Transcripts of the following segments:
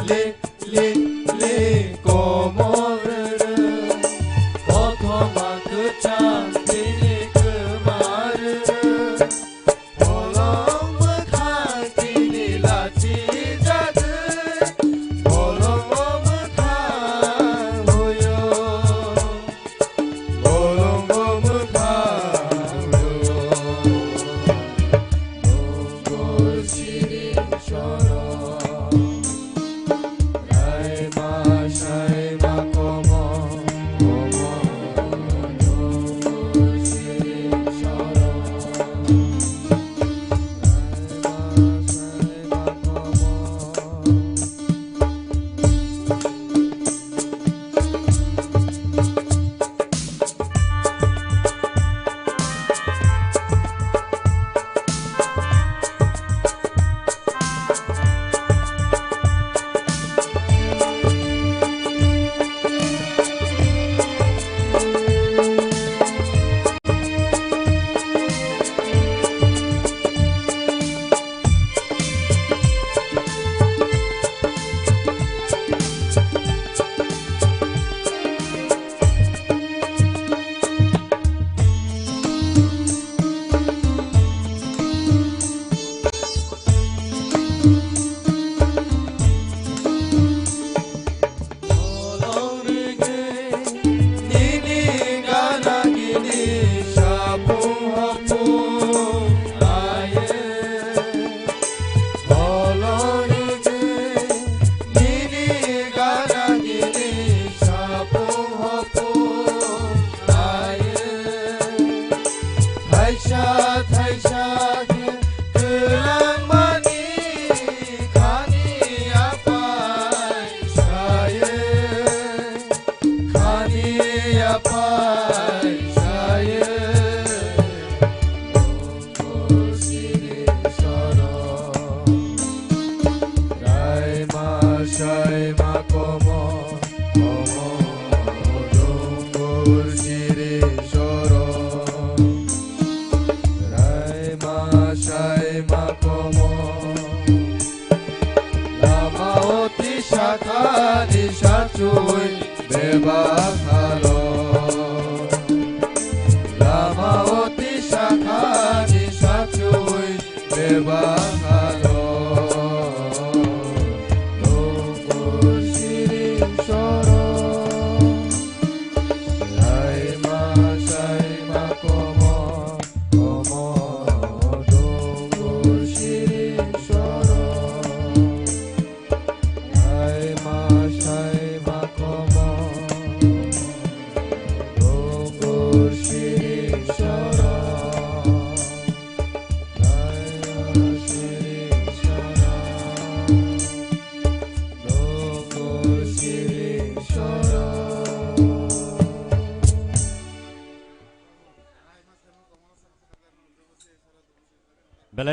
le komoru Othoma kuchan tini kumaru Olong mekhan tini lachi jadu Olong mekhan hoyo Olong mekhan hoyo Nongol shirin shoro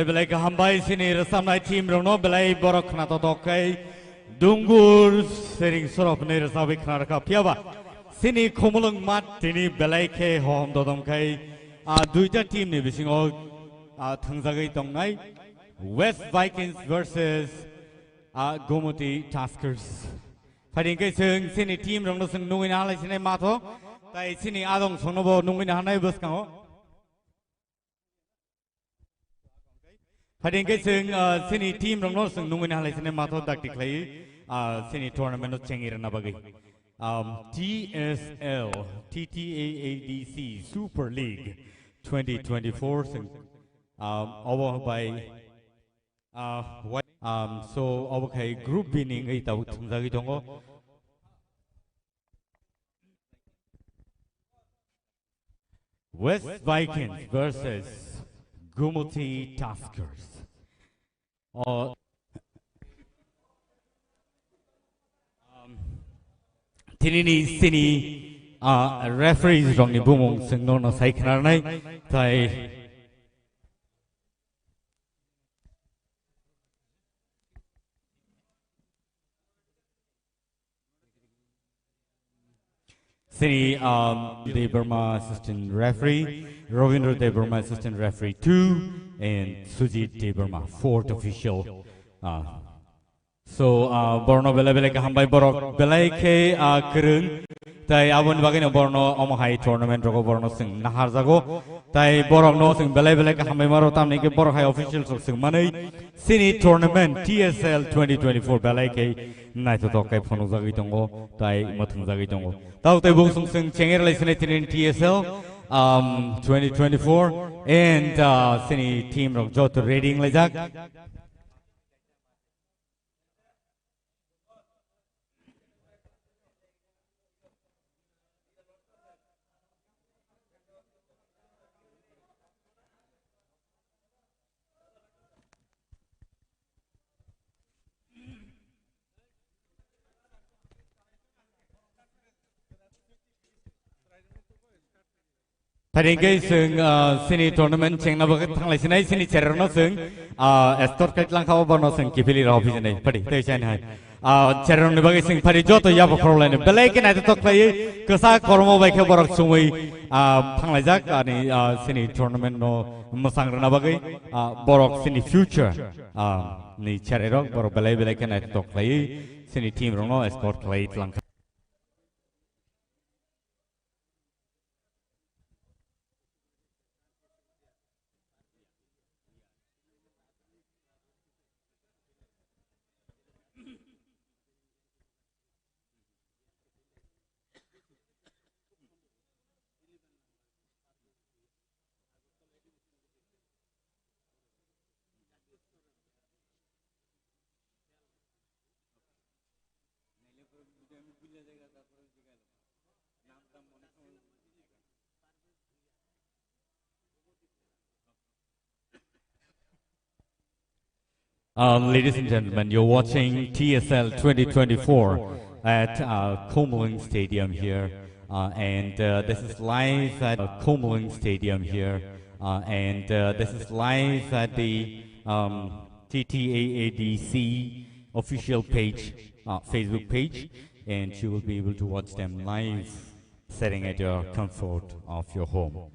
Belai kahambai sini resamnai tim rono belai borok na totokai dungur sering sorop ne resawi khnar ka piaba sini khomulung mat tini belai ke hom dodom kai duita team ni bisingo thangjagai tongnai West Vikings versus Gomoti Tuskers Phading kai sung sini team rono sung nungin halai sini matho tai sini adong sonobo nungin hanai buskang Phading kai sung sini team rono sung nungin halai sini matho dak diklai sini tournament no chengir na bagi TSL TTAADC Super League 2024 sung over by so over kai group winning ai tau thumjagi dongo West Vikings versus Gomoti Tuskers Tinini sini referees rong ni bumong sing no na sai khnar nai tai Sini Dev Burma assistant referee, Ravindra Dev Burma assistant referee 2, and Sujit Dev Burma 4th official so borno belai belai ka hambai borok belai ke kereng tai abon bagino borno omahai tournament rogo borno sing nahar jago tai borok no sing belai belai ka hambai maro tamni ke borok hai official sing manai sini tournament TSL 2024 belai ke nai to kai phono jagi tongo tai mathung jagi tongo tau tai bung sing chenger lai sini tin TSL 2024 and sini team rok jot reading lai jak Paringay sing sini tournament chengna bagat thanglai sinai sini cherno sing estor kait lang khawa bono sing kipili raw bi sinai padi tei chain hai cherno bagai sing padi joto yab khorlaine belai ke nai tok lai kesa kormo bai khe borok sumui thanglai jak ani sini tournament no masang rana bagai borok sini future ni cherero borok belai belai ke nai tok lai sini team rono escort klai lang Ladies and gentlemen, you're watching TSL 2024 at Comelung Stadium here, and this is live at Comelung Stadium here, and this is live at the TTAADC official page, Facebook page, and you will be able to watch them live, sitting at your comfort of your home.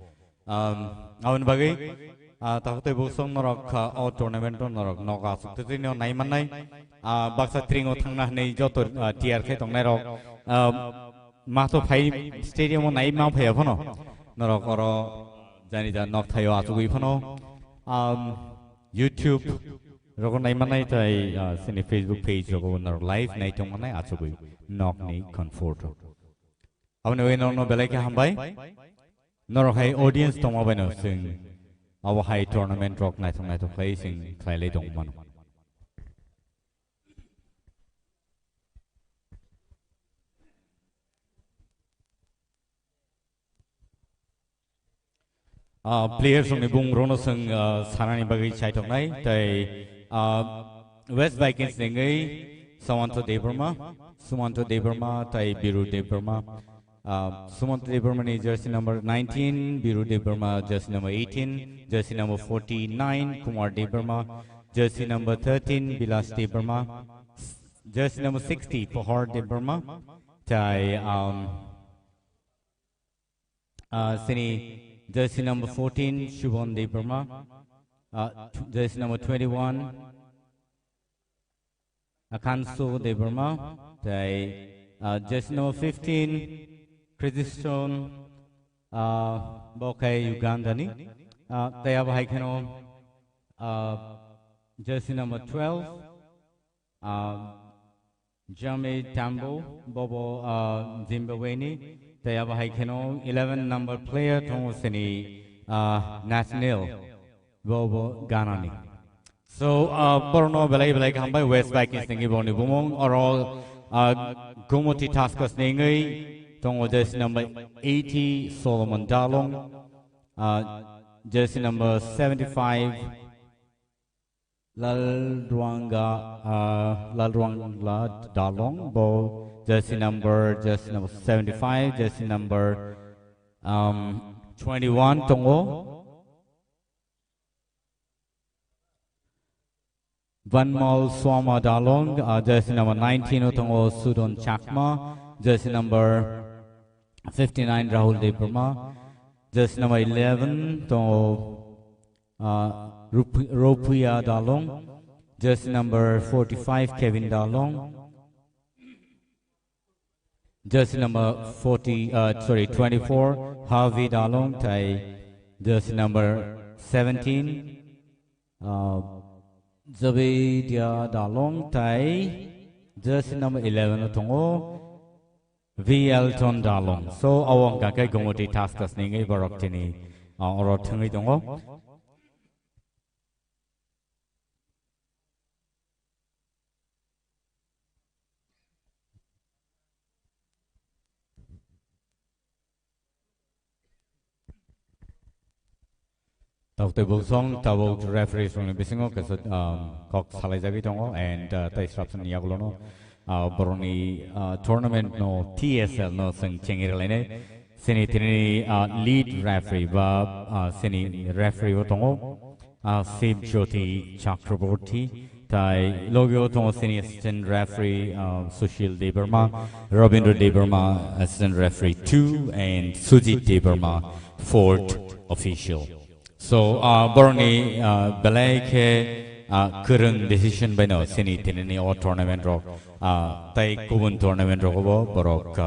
Takutay busong norok o tournament norok noka sukti no naiman nai baksa tringo thangna nei joto tiar khe tong nai rok mato phai stadium nai ma phai phono norok oro jani ja nok thayo achugui phono YouTube rogo naiman nai tai sini Facebook page rogo nor live nai tong nai achugui nok ni comfort abne we no belai ke hambai norok hai audience tong ma no sing our high tournament rock night on night of placing clearly don't want. Players from the Bung Ronosung Sarani Bagi Chait of night, West Vikings Ningai, Samanto Deburma, Tai Biru Deburma. Sumanto Deburma is jersey number 19, Biru Deburma jersey number 18, jersey number 49, Kumar Deburma, jersey number 13, Bilas Deburma, jersey number 60, Pahar Deburma, Tai Sini, jersey number 14, Shubham Deburma, jersey number 21, Akanso Deburma, Tai jersey number 15, Christone Bokay Ugandani, Tayab Haikano, jersey number 12, Jame Tambo, Bobo Zimbabweni, Tayab Haikano, 11 number player, Tomosini National, Bobo Ganani. So, Borno Belay Belay Kamba, West Vikings Ningi Boni Bumong, or all Gumoti Taskas Ningi. Jersey number 80, Solomon Dalong. Jersey number 75, Lalruanga Dalong. Jersey number 75, jersey number 21, Tongo. Vanmal Swama Dalong. Jersey number 19, Tongo Sudon Chakma. Jersey number 59, Rahul Deburma. Jersey number 11, to Rupiah Dalong. Jersey number 45, Kevin Dalong. Jersey number 24, Harvey Dalong. Thai jersey number 17, Zavidia Dalong. Thai jersey number 11, Tongo. V. Elton Dalong. So, awang kakay gumuti taskas ningi barok tini orot tungi tongo. Tau te busong tau referees from the bisingo kasut kok salai jagi tongo and tai strapsan yagulono boroni tournament no TSL no sang chengir lene sini tini lead referee ba sini referee tongo Sim Jyoti Chakraborty tai logo tongo sini assistant referee Sushil Debarma Rabindra Debarma assistant referee 2 and Sujit Debarma fourth official. So, Borni Belay ke current decision by no sini tinini or tournament rock tai kubun tournament rock borok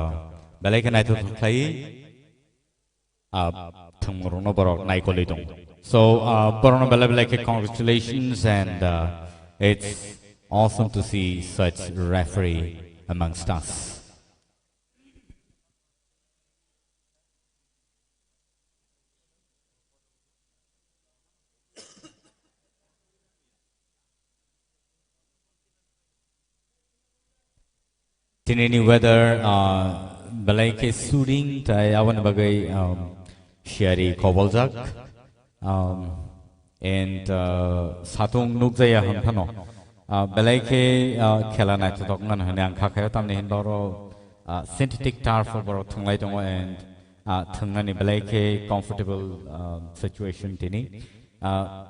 Belay ke naitu play tumurno borok naikolidong. So, Borno Belay ke congratulations and it's awesome to see such referee amongst us. Tinini weather balai ke shooting tai awan bagai shari koboljak and satung nukjaya hamthano balai ke khela nai tok ngan hanang khakhayo tamne hindoro synthetic turf bor thunglai tongo and thungani balai ke comfortable situation tini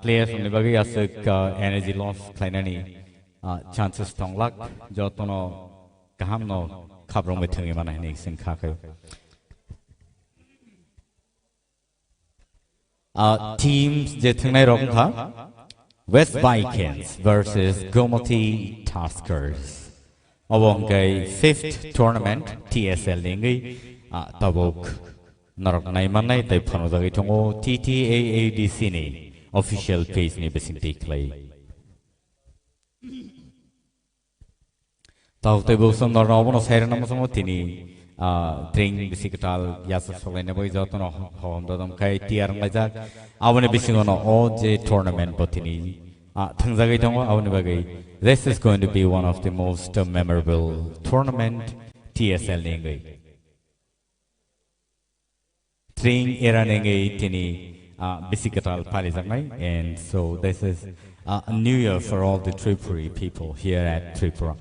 players ni bagai asuk energy loss klainani chances tonglak jotono kaham no kabrong betungi mana ini sing kakek. Teams jetungai rong tha West Vikings versus Gomoti Taskers. Awang kai fifth tournament TSL lingi tabuk narok nai manai tai phano dagi tongo TTAADC ni official page ni besing tiklai. Tau te busam no robono sere namo samo tini training bisikatal yasa solene boy jato no hom dodam kai tiar ngajak awne bisingono o je tournament botini thangjagai tongo awne bagai this is going to be one of the most memorable tournament TSL nengai training era nengai tini bisikatal palijangai and so this is a new year for all the Tripuri people here at Tripura.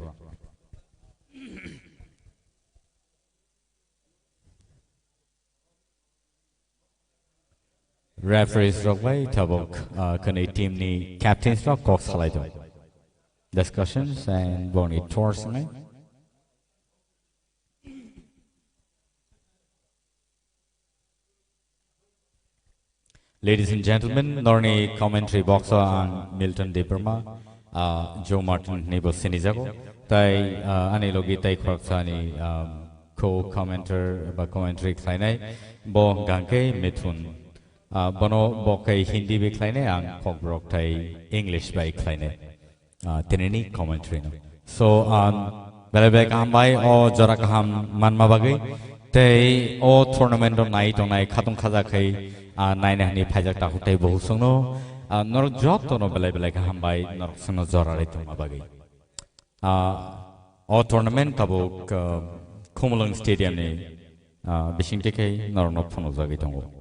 Referees Roglay Tabok Kane team ni captains rock Cox Halaido. Discussions and Bonnie Torsen. Ladies and gentlemen, Norni commentary boxer on Milton Deberma, Joe Martin Nebo Sinizago, Tai Anilogi Tai Kroksani co-commenter ba commentary Klainai, Bo Ganke Mithun. Bono bokai Hindi bi klaine ang kobrok tai English by klaine tinini commentary no so belebek ambai o jora kaham manma bagai tei o tournament on night khatung khaja khai nine hani phajak ta hutai bohu songno nor job to no belebek ambai nor songno jora re to bagai o tournament tabuk Khumlung stadium ni bising tekai nor no phono jagi tongo.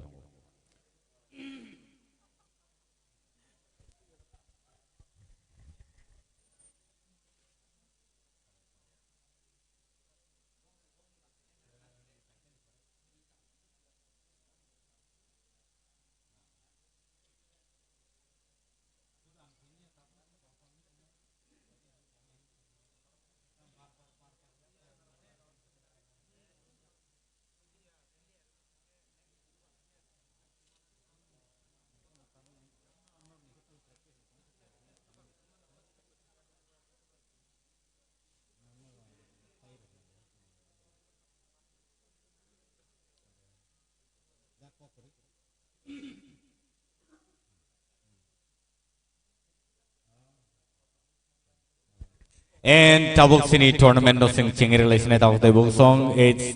and tabuk sini tournament no sing ching relation at the book song it's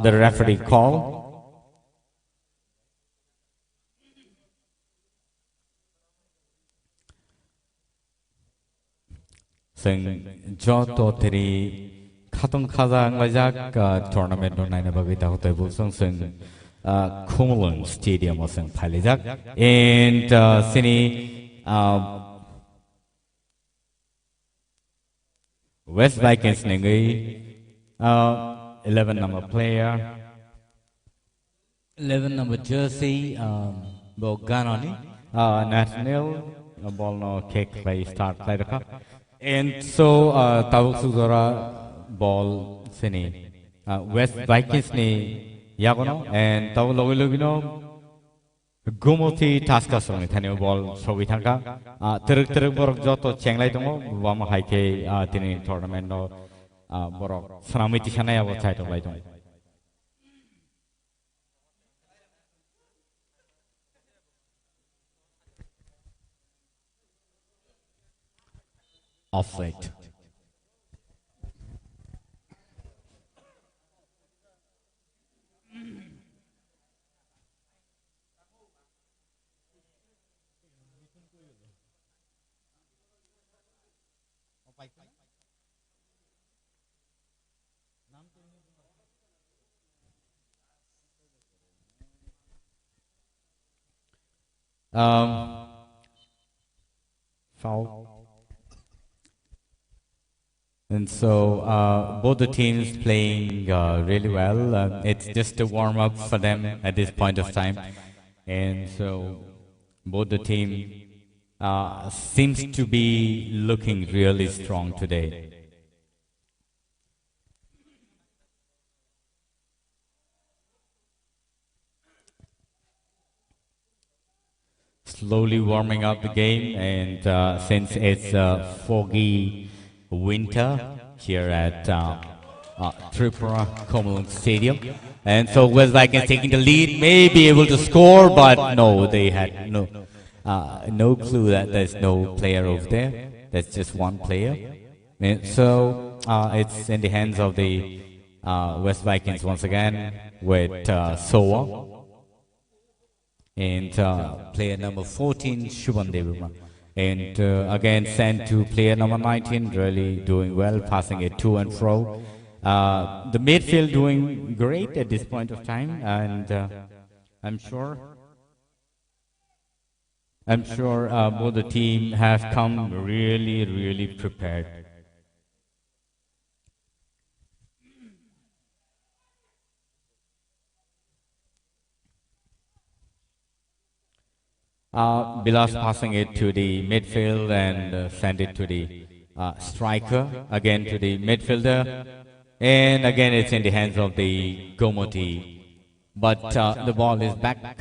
the referee call sing joto teri khatong khazang lajak tournament no naina bagi ta hote book song sing Kumulung Stadium o sing phailejak and sini West Vikings nengi 11 number player 11 number jersey bo ganoni national ball no kick play start play rakha and so tabuk sugora ball sini West Vikings ni yagono and tabuk logi logino Gumoti Tasker song thanio ball sobi thangka teruk teruk borok joto chenglai dongo wam haike tini tournament no borok sanamiti sanai abo chai to lai dong offside foul. And so both the teams playing really well. It's just a warm up for them at this point of time. And so both the team seems to be looking really strong today. Slowly warming up the game, and since it's foggy winter here at Tripura Kumulung Stadium, and so West Vikings taking the lead, may be able to score, but no, they had no clue that there's no player over there. There's just one player, and so it's in the hands of the West Vikings once again with Soa. And player number 14, Shubham Devurma. And again sent to player number 19, really doing well, passing it to and fro. The midfield doing great at this point of time, and I'm sure both the team have come really prepared. Bilas passing it to the midfield and send it to the striker, again to the midfielder, and again it's in the hands of the Gomoti, but the ball is back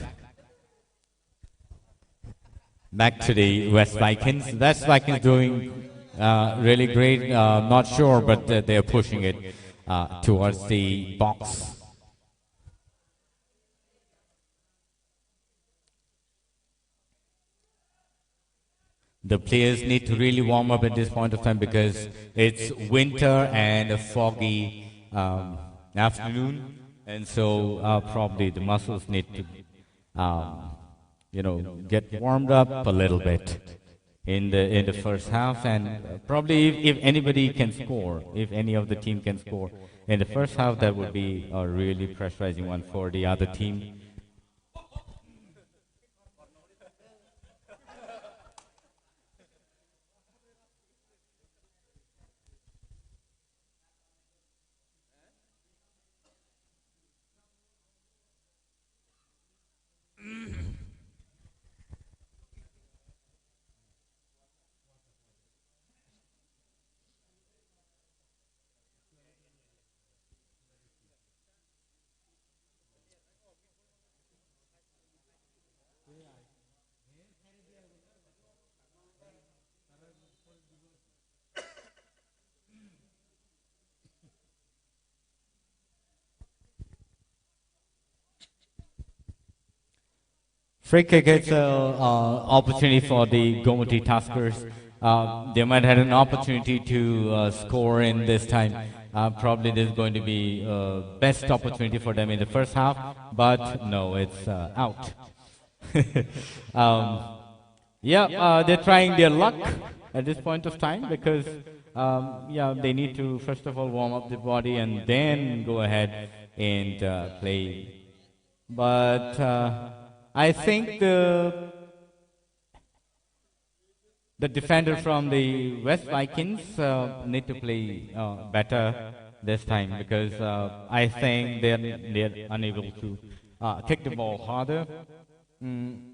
to the West Vikings. West Vikings doing really great, not sure, but they're pushing it towards the box. The players need to really warm up at this point of time because it's winter and a foggy afternoon, and so probably the muscles need to, get warmed up a little bit in the first half, and probably if anybody can score, if any of the team can score in the first half, that would be a really pressurizing one for the other team. Free kick, it's an opportunity for the Gomoti Taskers they might have an opportunity to score in this time. Probably this is going to be best opportunity for them in the first half, but no, it's out. Yeah, they're trying their luck at this point of time because yeah, they need to first of all warm up the body and then go ahead and play. But I think the defender from the West Vikings need to play better this time because I think they're unable to kick the ball harder. Mm.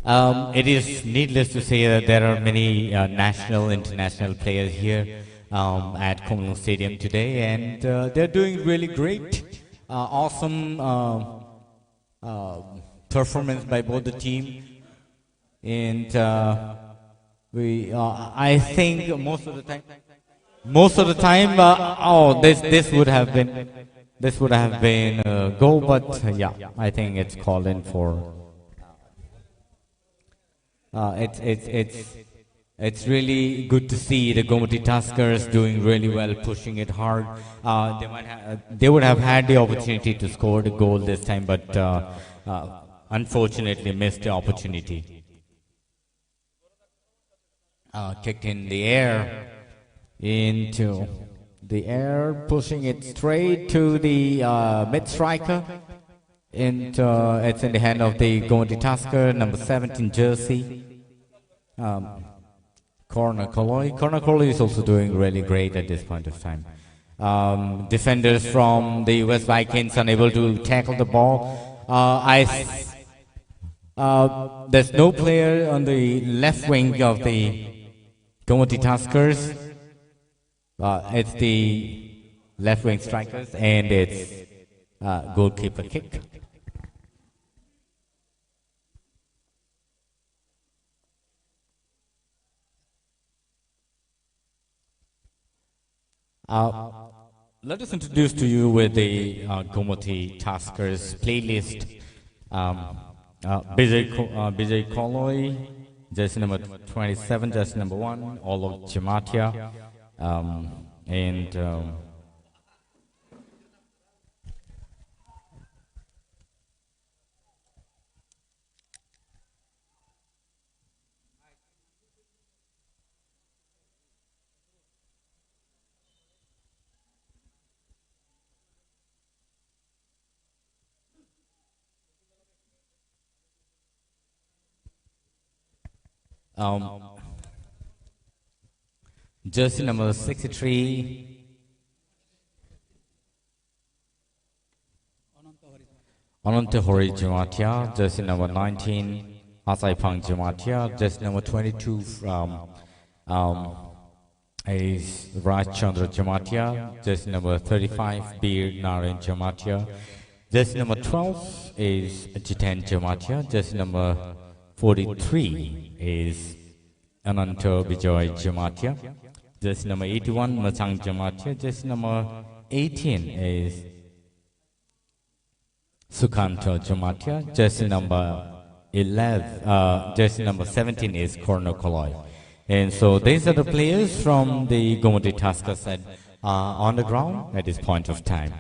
It is needless to say that there are many national, international players here at Komlung Stadium today, and they're doing really great. Awesome performance by both the team, and I think most of the time, oh, this would have been a goal, but yeah, I think it's called in for. It's really good to see the Gomoti Tuskers doing really well, pushing it hard. They would have had the opportunity to score the goal this time, but unfortunately missed the opportunity. Kicked in the air, into the air, pushing it straight to the mid striker. And it's in the hand of the Gomoti Tusker, number 17 jersey, Corner Koloi. Corner Koloi is also doing really great at this point of time. Defenders from the West Vikings unable to tackle the ball. There's no player on the left wing of the Gomoti Tuskers. It's the left wing strikers, and it's goalkeeper kick. Let us introduce to you with the Gomoti Tuskers playlist. Bijay Koloi, jersey number 27, jersey number 1, Olog Jamatia, and jersey number 63, Anante Hori Jamatia, jersey number 19, Asaipang Jamatia, jersey number 22 from is Raj Chandra Jamatia, jersey number 35, Bir Narayan Jamatia, jersey number 12 is Jitan Jamatia, jersey number 43 is Ananta Bijoy Jamatia, jersey number 81 Machang Jamatia, jersey number 18 is Sukanta Jamatia, jersey number 17 is Corner Koloi. And so these are the players from the Gomoti Tuskers on the ground at this point of time.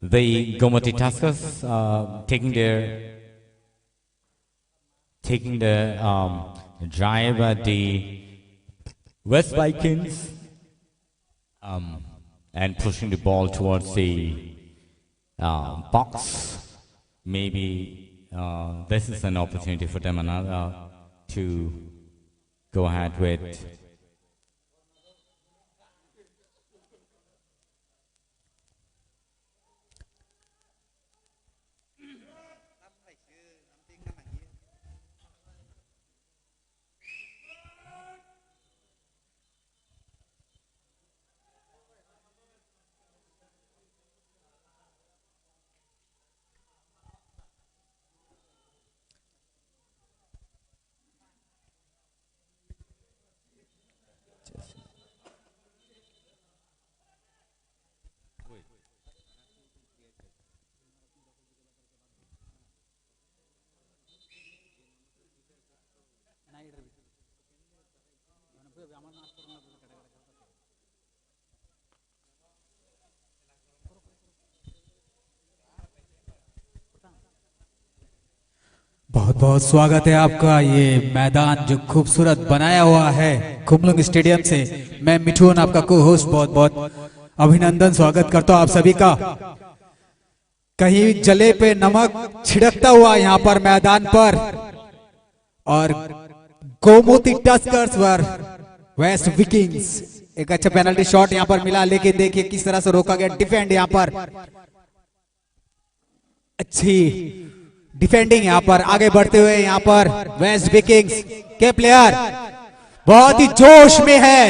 The Gomoti Tuskers taking the drive at the West Vikings and pushing the ball towards the box. maybe this is an opportunity for Demananda to go ahead with बहुत बहुत स्वागत है आपका। ये मैदान जो खूबसूरत बनाया हुआ है खुमलुंग स्टेडियम से, मैं मिठून आपका को होस्ट बहुत बहुत अभिनंदन स्वागत करता हूं आप सभी का। कहीं जले पे नमक छिड़कता हुआ यहाँ पर मैदान पर, और गोमती टस्कर्स पर वेस्ट विकिंग्स। एक अच्छा पेनल्टी शॉट यहाँ पर मिला, लेकिन देखिए किस तरह से रोका गया। डिफेंड यहाँ पर अच्छी डिफेंडिंग यहाँ पर आगे बढ़ते हुए यहाँ पर वेस्ट विकिंग्स के प्लेयर बहुत ही जोश में है।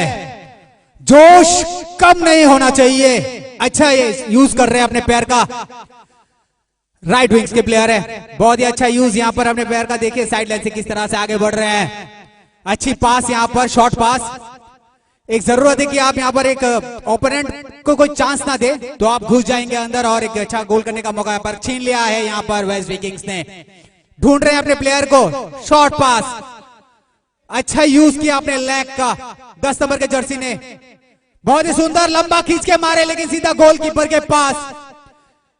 जोश कम नहीं होना चाहिए। अच्छा ये यूज कर रहे हैं अपने पैर का, राइट विंग्स के प्लेयर है, बहुत ही अच्छा यूज यहाँ पर अपने पैर का। देखिए साइड लाइन से किस तरह से आगे बढ़ रहे हैं। अच्छी पास यहाँ पर, शॉर्ट पास। एक जरूरत है कि आप यहाँ पर एक ओपोनेंट को कोई चांस ना दे तो आप घुस जाएंगे अंदर, और एक अच्छा गोल करने का मौका यहाँ पर छीन लिया है। यहाँ पर वेस्ट विकिंग्स ने ढूंढ रहे हैं अपने प्लेयर को। शॉर्ट पास, अच्छा यूज किया अपने लेग का 10 नंबर के जर्सी ने, बहुत ही सुंदर लंबा खींच के मारे, लेकिन सीधा गोलकीपर के पास।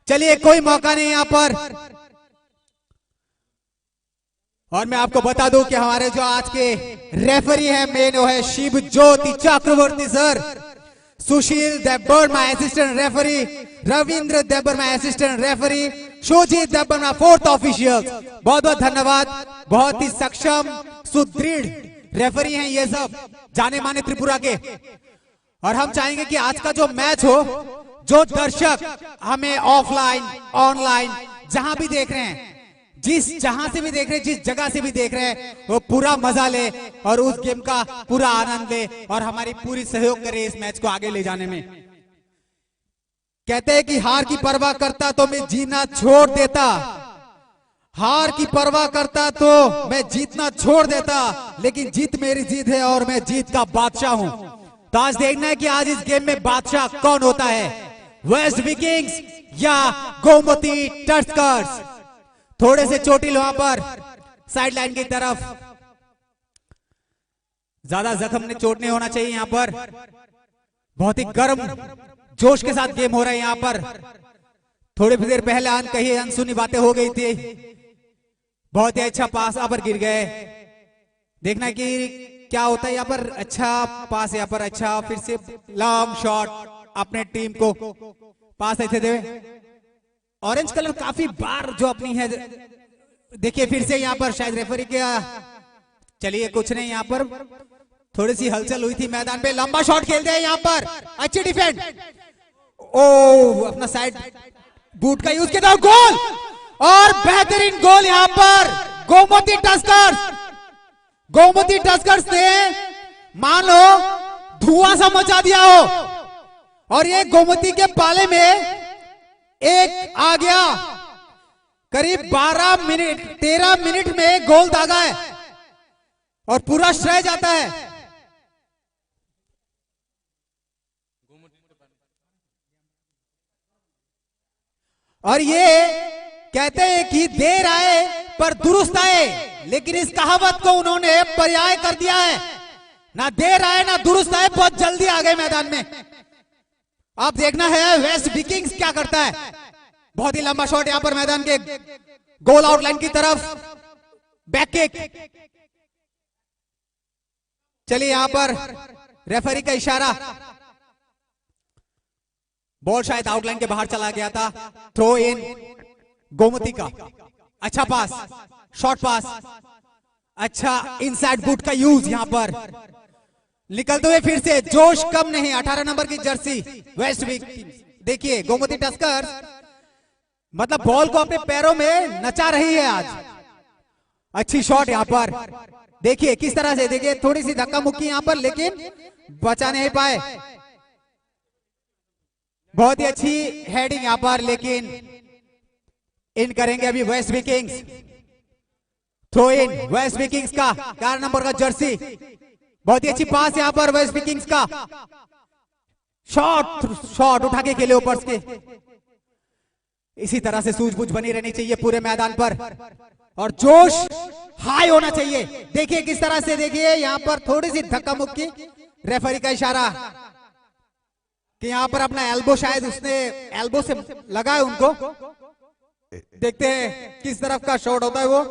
चलिए कोई मौका नहीं यहाँ पर। और मैं आपको बता दूं कि हमारे जो आज के रेफरी है मेन वो है Shiv Jyoti Chakraborty sir, Sushil Debbar my assistant referee, Ravindra Debbar my assistant referee, Shojit Debbar my fourth official. बहुत बहुत धन्यवाद। बहुत ही सक्षम सुदृढ़ रेफरी हैं ये सब, जाने माने त्रिपुरा के। और हम चाहेंगे कि आज का जो मैच हो, जो दर्शक हमें ऑफलाइन ऑनलाइन जहां भी देख रहे हैं, जहां से भी देख रहे हैं, जिस जगह से भी देख रहे हैं, वो पूरा मजा ले और उस गेम का पूरा आनंद ले और हमारी पूरी सहयोग करे इस मैच को आगे ले जाने में। कहते हैं कि हार की परवाह करता तो मैं जीना छोड़ देता, हार की परवाह करता तो मैं जीतना छोड़ देता, लेकिन जीत मेरी जीत है और मैं जीत का बादशाह हूं। तो आज देखना है कि आज इस गेम में बादशाह कौन होता है, वेस्ट विकिंग्स या गोमती टस्कर्स। थोड़े से चोटिल वहां पर साइड लाइन की तरफ, ज्यादा जख्म ने चोट नहीं होना चाहिए यहाँ पर। बहुत ही गर्म जोश के साथ गेम हो रहा है यहाँ पर। थोड़ी देर पहले कही अनसुनी बातें हो गई थी, बहुत ही अच्छा पास यहाँ पर गिर गए। देखना कि क्या होता है यहाँ पर। अच्छा पास यहाँ पर, अच्छा फिर से लॉन्ग शॉट अपने टीम को पास ऐसे दे। ऑरेंज कलर काफी बार जो अपनी है, देखिए फिर से यहाँ पर शायद रेफरी के। चलिए कुछ नहीं, यहाँ पर थोड़ी सी हलचल हुई थी मैदान पे। लंबा शॉट खेलते हैं यहाँ पर, अच्छी डिफेंड। ओ अपना साइड बूट का यूज किया, गोल और बेहतरीन गोल यहाँ पर गोमती टस्कर्स। गोमती टस्कर्स ने मान लो धुआं सा मचा दिया हो, और ये गोमती के पाले में एक आ गया। करीब 12 मिनट 13 मिनट में गोल दागा है और पूरा श्रेय जाता है। और ये कहते हैं कि देर आए पर दुरुस्त आए, लेकिन इस कहावत को उन्होंने पर्याय कर दिया है। ना देर आए ना दुरुस्त आए, बहुत जल्दी आ गए मैदान में। आप देखना है वेस्ट विकिंग्स क्या करता है। बहुत ही लंबा शॉट यहां पर मैदान के गोल आउटलाइन की तरफ, बैक किक। चलिए यहां पर रेफरी का इशारा, बॉल शायद आउटलाइन के बाहर चला गया था। थ्रो इन गोमती का अच्छा पास, शॉर्ट पास, अच्छा इनसाइड बूट का यूज यहां पर निकलते हुए फिर से जोश कम नहीं, 18 नंबर की जर्सी वेस्ट विंडीज। देखिए गोमती टस्कर्स मतलब बॉल को अपने पैरों में नचा रही है आज। अच्छी शॉट यहां पर, देखिए किस तरह से, देखिए थोड़ी सी धक्का मुक्की यहां पर लेकिन बचा नहीं पाए। बहुत ही अच्छी हेडिंग यहां पर, लेकिन इन करेंगे अभी waste Vikings. Throw in waste Vikings का 4 नंबर का जर्सी। बहुत ही अच्छी पास यहां पर वेस्ट विकिंग्स का, शॉट उठा के खेले ऊपर के। इसी तरह से सूझबूझ बनी रहनी चाहिए पूरे मैदान पर और जोश हाई होना चाहिए। देखिए किस तरह से, देखिए यहां पर थोड़ी सी धक्का मुक्की, रेफरी का इशारा कि यहां पर अपना एल्बो, शायद उसने एल्बो से लगा है उनको। देखते हैं किस तरफ का शॉट होता है वो।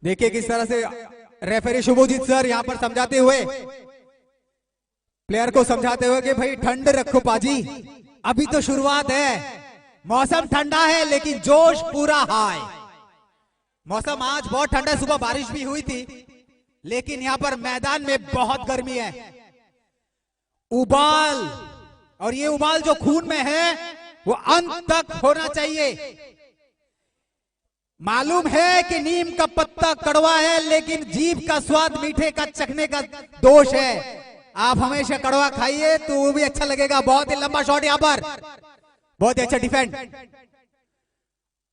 देखिए किस तरह से रेफरी शुभजीत सर यहां पर समझाते हुए, प्लेयर को समझाते हुए कि भाई ठंड रखो पाजी, अभी तो शुरुआत है, मौसम ठंडा है लेकिन जोश पूरा हाई। मौसम आज बहुत ठंडा है, सुबह बारिश भी हुई थी लेकिन यहां पर मैदान में बहुत गर्मी है। उबाल, और ये उबाल जो खून में है वो अंत तक होना चाहिए। मालूम है कि नीम का पत्ता कड़वा है लेकिन जीभ का स्वाद मीठे का चखने का दोष है। आप हमेशा कड़वा खाइए तो वो भी अच्छा लगेगा। बहुत ही लंबा शॉट यहाँ पर, बहुत ही अच्छा डिफेंड,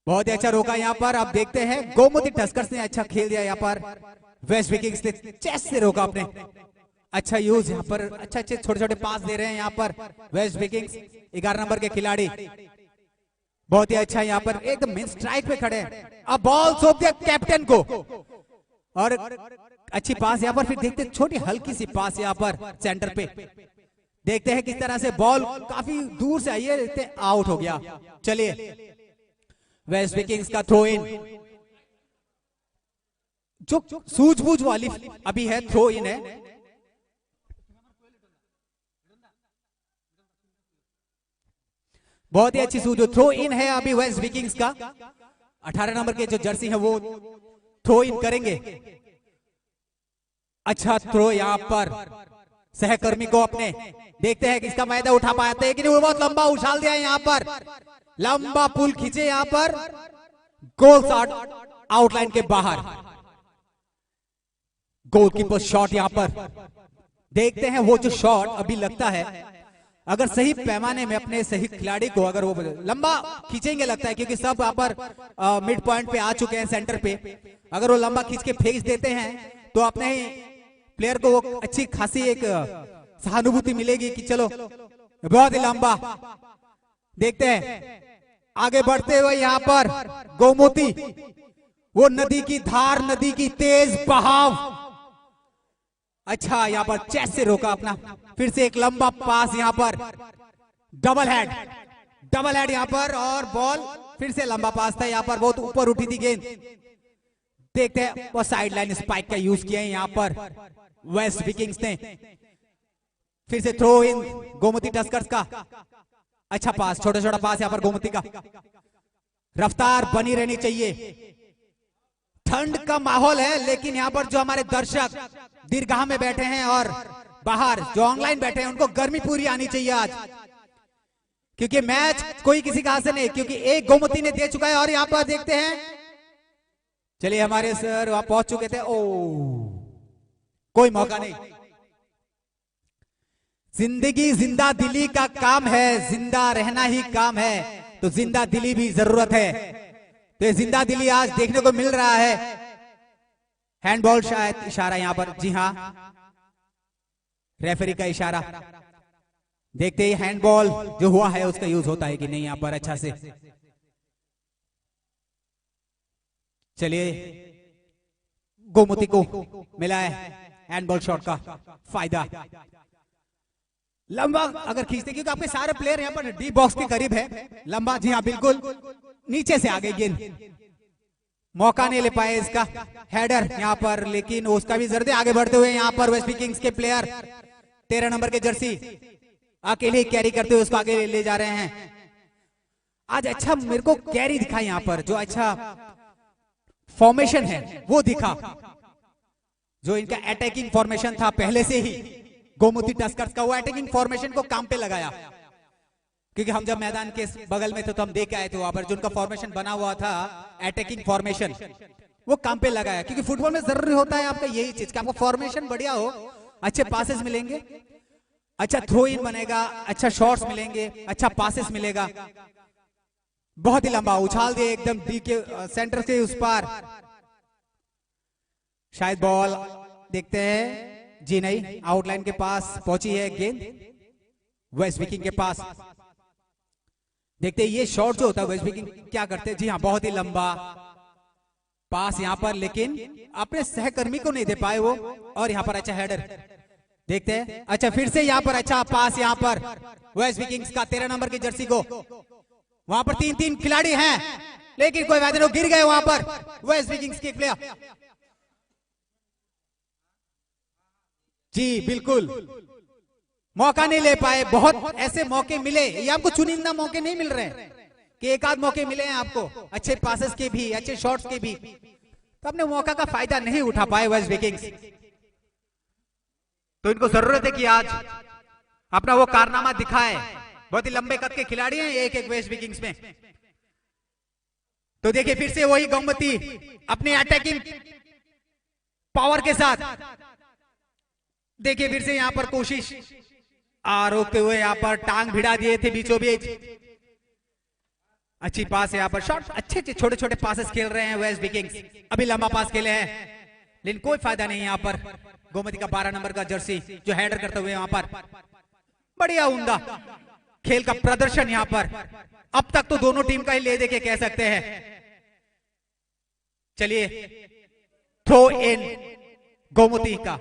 बहुत ही अच्छा रोका यहाँ पर। आप देखते हैं गोमती टस्कर्स ने अच्छा खेल दिया यहाँ पर, वेस्ट विकिंग्स ने चेस्ट से रोका अपने। अच्छा यूज यहाँ पर, अच्छा अच्छे छोटे छोटे पास दे रहे हैं यहाँ पर वेस्ट विकिंग्स। 11 नंबर के खिलाड़ी बहुत ही अच्छा यहाँ पर एकदम मेन स्ट्राइक पे खड़े हैं। अब बॉल सौंप दिया कैप्टन को और अच्छी पास यहाँ पर। फिर देखते छोटी हल्की सी पास यहाँ पर सेंटर पे, देखते हैं किस तरह से बॉल काफी दूर से आई है, देखते आउट हो गया। चलिए वेस्ट विकिंग्स का थ्रो इन, जो सूझबूझ वाली अभी है, थ्रो इन है। बहुत ही अच्छी सूझ, थ्रो इन है अभी वेस्ट विकिंग्स का। 18 नंबर के जो जर्सी है वो थ्रो इन करेंगे। अच्छा थ्रो यहाँ पर सहकर्मी को अपने, देखते हैं किसका फायदा उठा पाते हैं कि नहीं। वो बहुत लंबा उछाल दिया है यहाँ पर, लंबा पुल खींचे यहाँ पर, गोल शॉट आउटलाइन के बाहर। गोलकीपर शॉट यहाँ पर, देखते हैं वो जो शॉट अभी लगता है अगर सही पैमाने में अपने सही खिलाड़ी को अगर वो लंबा खींचेंगे, लगता है क्योंकि सब यहाँ पर मिड पॉइंट पे आ चुके हैं सेंटर पे। अगर वो लंबा खींच के फेंक देते हैं तो अपने ही प्लेयर को वो अच्छी खासी एक सहानुभूति मिलेगी कि चलो बहुत ही लंबा। देखते हैं आगे बढ़ते हुए यहाँ पर गोमती, वो नदी की धार, नदी की तेज बहाव। अच्छा यहाँ पर चेस्ट से रोका अपना, फिर से एक लंबा पास यहाँ पर, डबल हेड यहाँ पर, और बॉल फिर से लंबा पास था यहाँ पर, बहुत ऊपर उठी थी गेंद। देखते हैं वो साइड लाइन स्पाइक का यूज किया है यहाँ पर वेस्ट विकिंग्स ने। फिर से थ्रो इन गोमती टस्कर्स का, अच्छा पास, छोटा छोटा पास यहाँ पर गोमती का। रफ्तार बनी रहनी चाहिए, ठंड का माहौल है लेकिन यहाँ पर जो हमारे दर्शक दीर्घा में बैठे हैं और बाहर जो ऑनलाइन बैठे हैं उनको गर्मी पूरी आनी चाहिए आज, क्योंकि मैच कोई किसी का हाथ से नहीं, क्योंकि एक गोमती ने दे चुका है। और यहाँ पर देखते हैं, चलिए हमारे सर वहां पहुंच चुके थे। ओ कोई मौका नहीं। जिंदगी जिंदा दिली का काम है, जिंदा रहना ही काम है, तो जिंदा दिली भी जरूरत है। तो ये जिंदा दिली आज देखने को मिल रहा है। हैंडबॉल शायद इशारा यहां पर, जी हाँ रेफरी का इशारा। देखते ही हैंडबॉल जो हुआ है उसका यूज होता है कि नहीं यहां पर अच्छा से। चलिए गोमती को मिला है हैंडबॉल शॉट का फायदा। लंबा अगर खींचते, क्योंकि आपके सारे प्लेयर यहाँ पर डी बॉक्स के करीब है। लंबा, जी हाँ बिल्कुल, नीचे से आ गई गेंद, मौका नहीं ले पाए इसका। हेडर यहाँ पर, लेकिन उसका भी जरूरत है। आगे बढ़ते हुए यहाँ पर वेस्ट विकिंग्स के प्लेयर 13 नंबर के जर्सी अकेले कैरी करते हुए उसको आगे ले जा रहे हैं। आज अच्छा मेरे को कैरी दिखा यहाँ पर, जो अच्छा फॉर्मेशन है वो दिखा, जो इनका अटैकिंग फॉर्मेशन था पहले से ही गोमती टस्कर्स का, वो अटैकिंग फॉर्मेशन को काम पे लगाया। क्योंकि हम जब मैदान के बगल में थे तो हम देख आए थे वहां पर जो उनका फॉर्मेशन बना हुआ था अटैकिंग फॉर्मेशन, वो काम पे लगाया। क्योंकि फुटबॉल में जरूरी होता है आपका यही चीज कि आपका फॉर्मेशन बढ़िया हो, अच्छे पासेस मिलेंगे, अच्छा थ्रो इन बनेगा, अच्छा शॉट्स मिलेंगे, अच्छा पासेस मिलेगा। बहुत ही लंबा उछाल दिए एकदम डी के सेंटर से उस पार, शायद बॉल देखते हैं, जी नहीं, आउटलाइन के पास पहुंची है गेंद वेस्ट विकिंग के पास। देखते हैं ये शॉट जो होता है वेस्ट विकिंग क्या करते हैं, जी हाँ बहुत ही लंबा पास यहाँ पर, लेकिन अपने सहकर्मी को नहीं दे पाए वो, और यहाँ पर अच्छा हेडर देखते हैं। अच्छा फिर से यहाँ पर अच्छा पास, यहाँ पर वेस्ट विकिंग्स का 13 नंबर की जर्सी को, वहां पर 3-3 खिलाड़ी हैं लेकिन कोई बात नहीं, गिर गए वहां पर वेस्ट विकिंग्स के प्लेयर। जी बिल्कुल मौका नहीं ले पाए, बहुत ऐसे मौके मिले, ये आपको चुनिंदा मौके नहीं मिल रहे हैं कि एक आध मौके मिले हैं आपको अच्छे पासेस के भी, अच्छे शॉट्स के भी, तो अपने मौका का फायदा नहीं उठा पाए वेस्ट विकिंग्स। तो इनको जरूरत है कि आज अपना वो कारनामा दिखाए। बहुत ही लंबे कद के खिलाड़ी हैं एक एक वेस्ट विकिंग्स में। तो देखिए फिर से वही गोमती अपनी अटैकिंग पावर के साथ, देखिए फिर से यहां पर कोशिश, रोकते हुए यहां पर टांग भिड़ा दिए थे बीचों बीच, अच्छी पास यहां पर शॉट, अच्छे छोटे छोटे पासेस खेल रहे हैं वेस्ट विकिंग्स। अभी लंबा पास खेले हैं लेकिन कोई फायदा नहीं यहां पर। गोमती का 12 नंबर का जर्सी जो हेडर करते हुए वहां पर बढ़िया उमदा खेल का प्रदर्शन यहां पर। अब तक तो दोनों टीम का ही ले दे के कह सकते हैं। चलिए थ्रो इन गोमती का।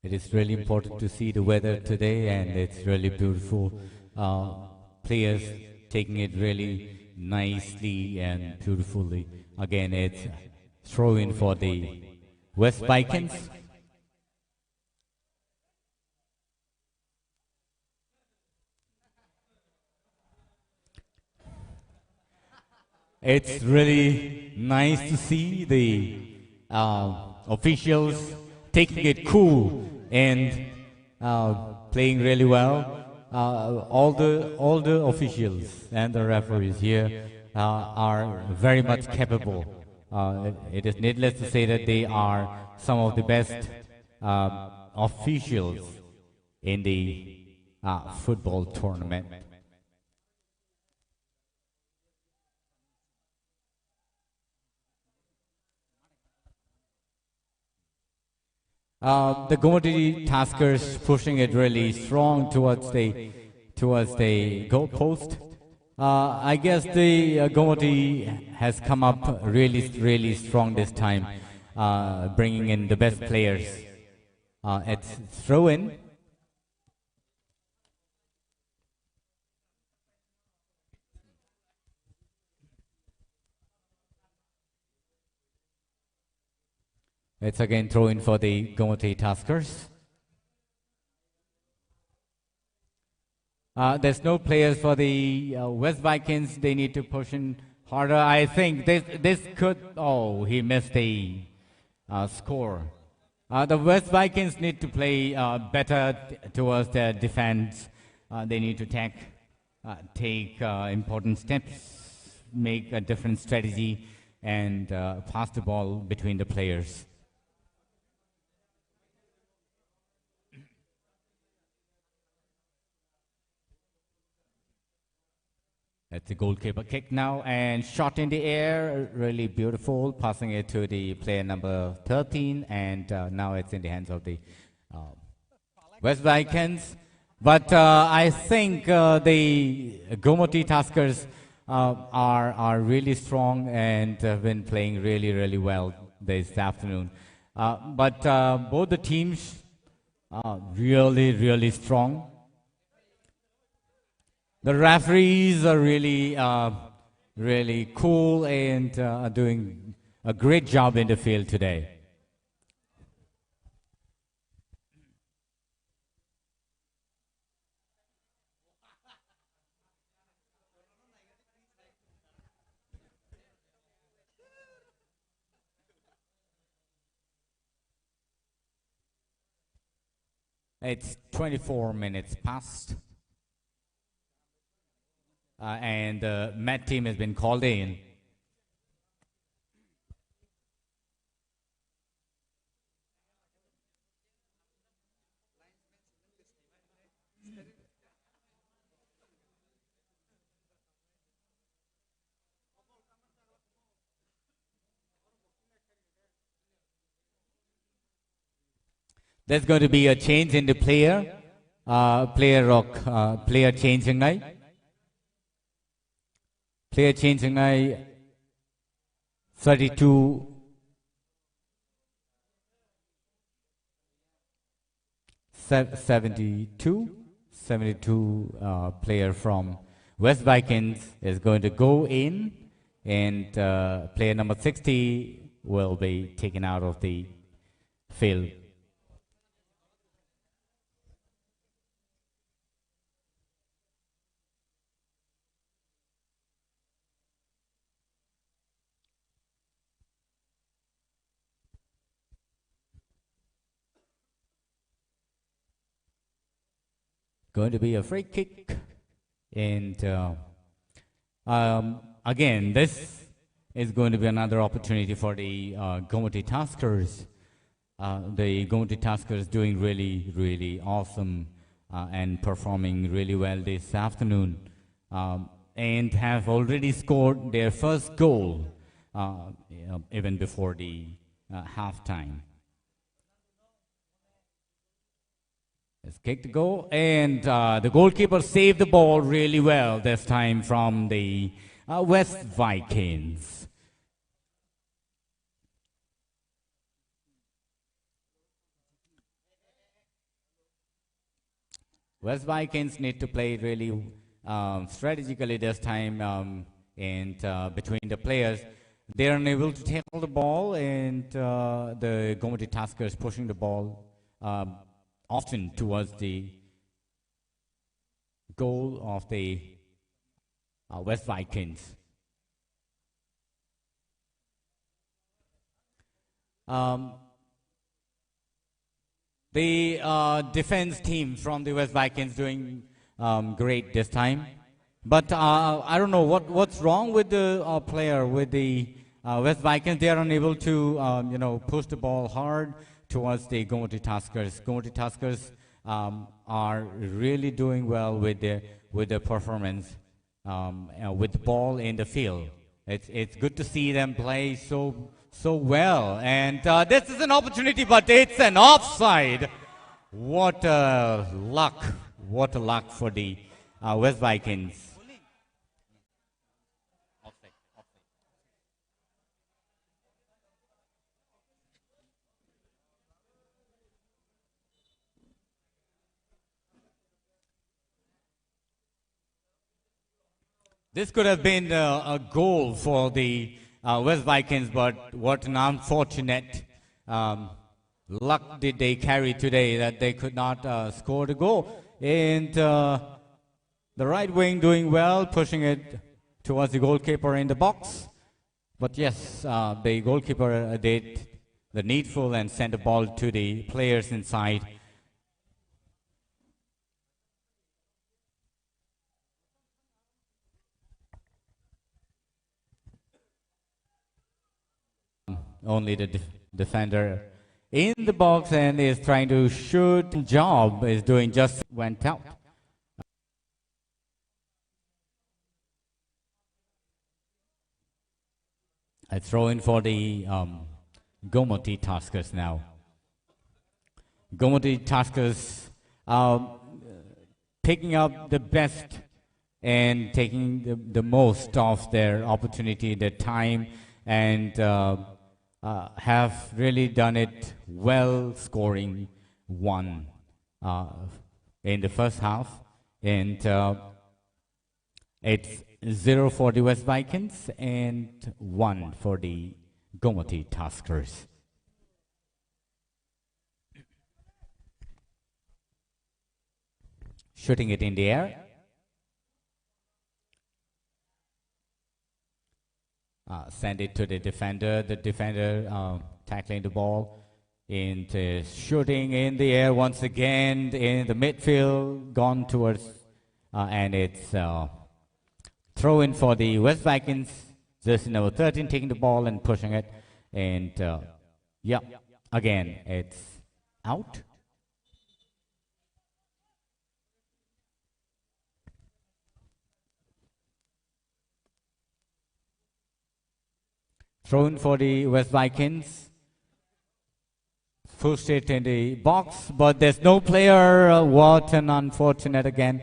It is really important to see the weather today, and it's really beautiful. Players taking it really nicely and beautifully. Again, it's throw in for the West Vikings. It's really nice to see the officials taking it cool and playing really well. All the officials and the referees here are very much capable. It is needless to say that they are some of the best officials in the football tournament. The Gomati Taskers pushing it really strong towards the goal post. I guess the Gomati has come up really strong this time, bringing in the best players. It's throw in. It's again throw in for the Gomati Taskers. There's no players for the West Vikings. They need to push in harder. I think this could. Oh, he missed the score. The West Vikings need to play better towards their defense. They need to take important steps, make a different strategy, and pass the ball between the players. That's the goalkeeper kick now, and shot in the air, really beautiful, passing it to the player number 13, and now it's in the hands of the West Vikings. But I think the Gomati Taskers are really strong and have been playing really well this afternoon. But both the teams are really strong. The referees are really cool and are doing a great job in the field today. It's 24 minutes past. And the Met team has been called in. There's going to be a change in the player. Player changing ngay. Player changing ngay 32 72 player from West Vikings is going to go in, and player number 60 will be taken out of the field. Going to be a free kick, and again, this is going to be another opportunity for the Gomoty Tuskers. The Gomoty Tuskers doing really awesome and performing really well this afternoon, and have already scored their first goal even before the halftime. Let's kick the goal, and the goalkeeper saved the ball really well this time from the West Vikings. West Vikings need to play really strategically this time, and between the players. They're unable to tackle the ball, and the Gomoty Tuskers pushing the ball often towards the goal of the West Vikings. The defense team from the West Vikings doing great this time, but I don't know what's wrong with the player with the West Vikings. They are unable to push the ball hard towards the Gomoty Tuskers. Gomoty Tuskers are really doing well with their performance with the ball in the field. It's good to see them play so well. And this is an opportunity, but it's an offside. What a luck! What a luck for the West Vikings. This could have been a goal for the West Vikings, but what an unfortunate luck did they carry today that they could not score the goal. And the right wing doing well, pushing it towards the goalkeeper in the box. But yes, the goalkeeper did the needful and sent the ball to the players inside. Only the defender in the box and is trying to shoot. Job is doing just went out. I throw in for the Gomoty Tuskers now. Gomoty Tuskers picking up the best and taking the most of their opportunity, their time, and have really done it well, scoring one in the first half. And it's 0 for the West Vikings and 1 for the Gomoty Tuskers. Shooting it in the air. Send it to the defender. The defender tackling the ball And shooting in the air once again in the midfield, gone towards, and it's throw in for the West Vikings. Jersey number 13 taking the ball and pushing it. And yeah, again, it's out. Throw in for the West Vikings. Pushed it in the box, but there's no player. What an unfortunate again.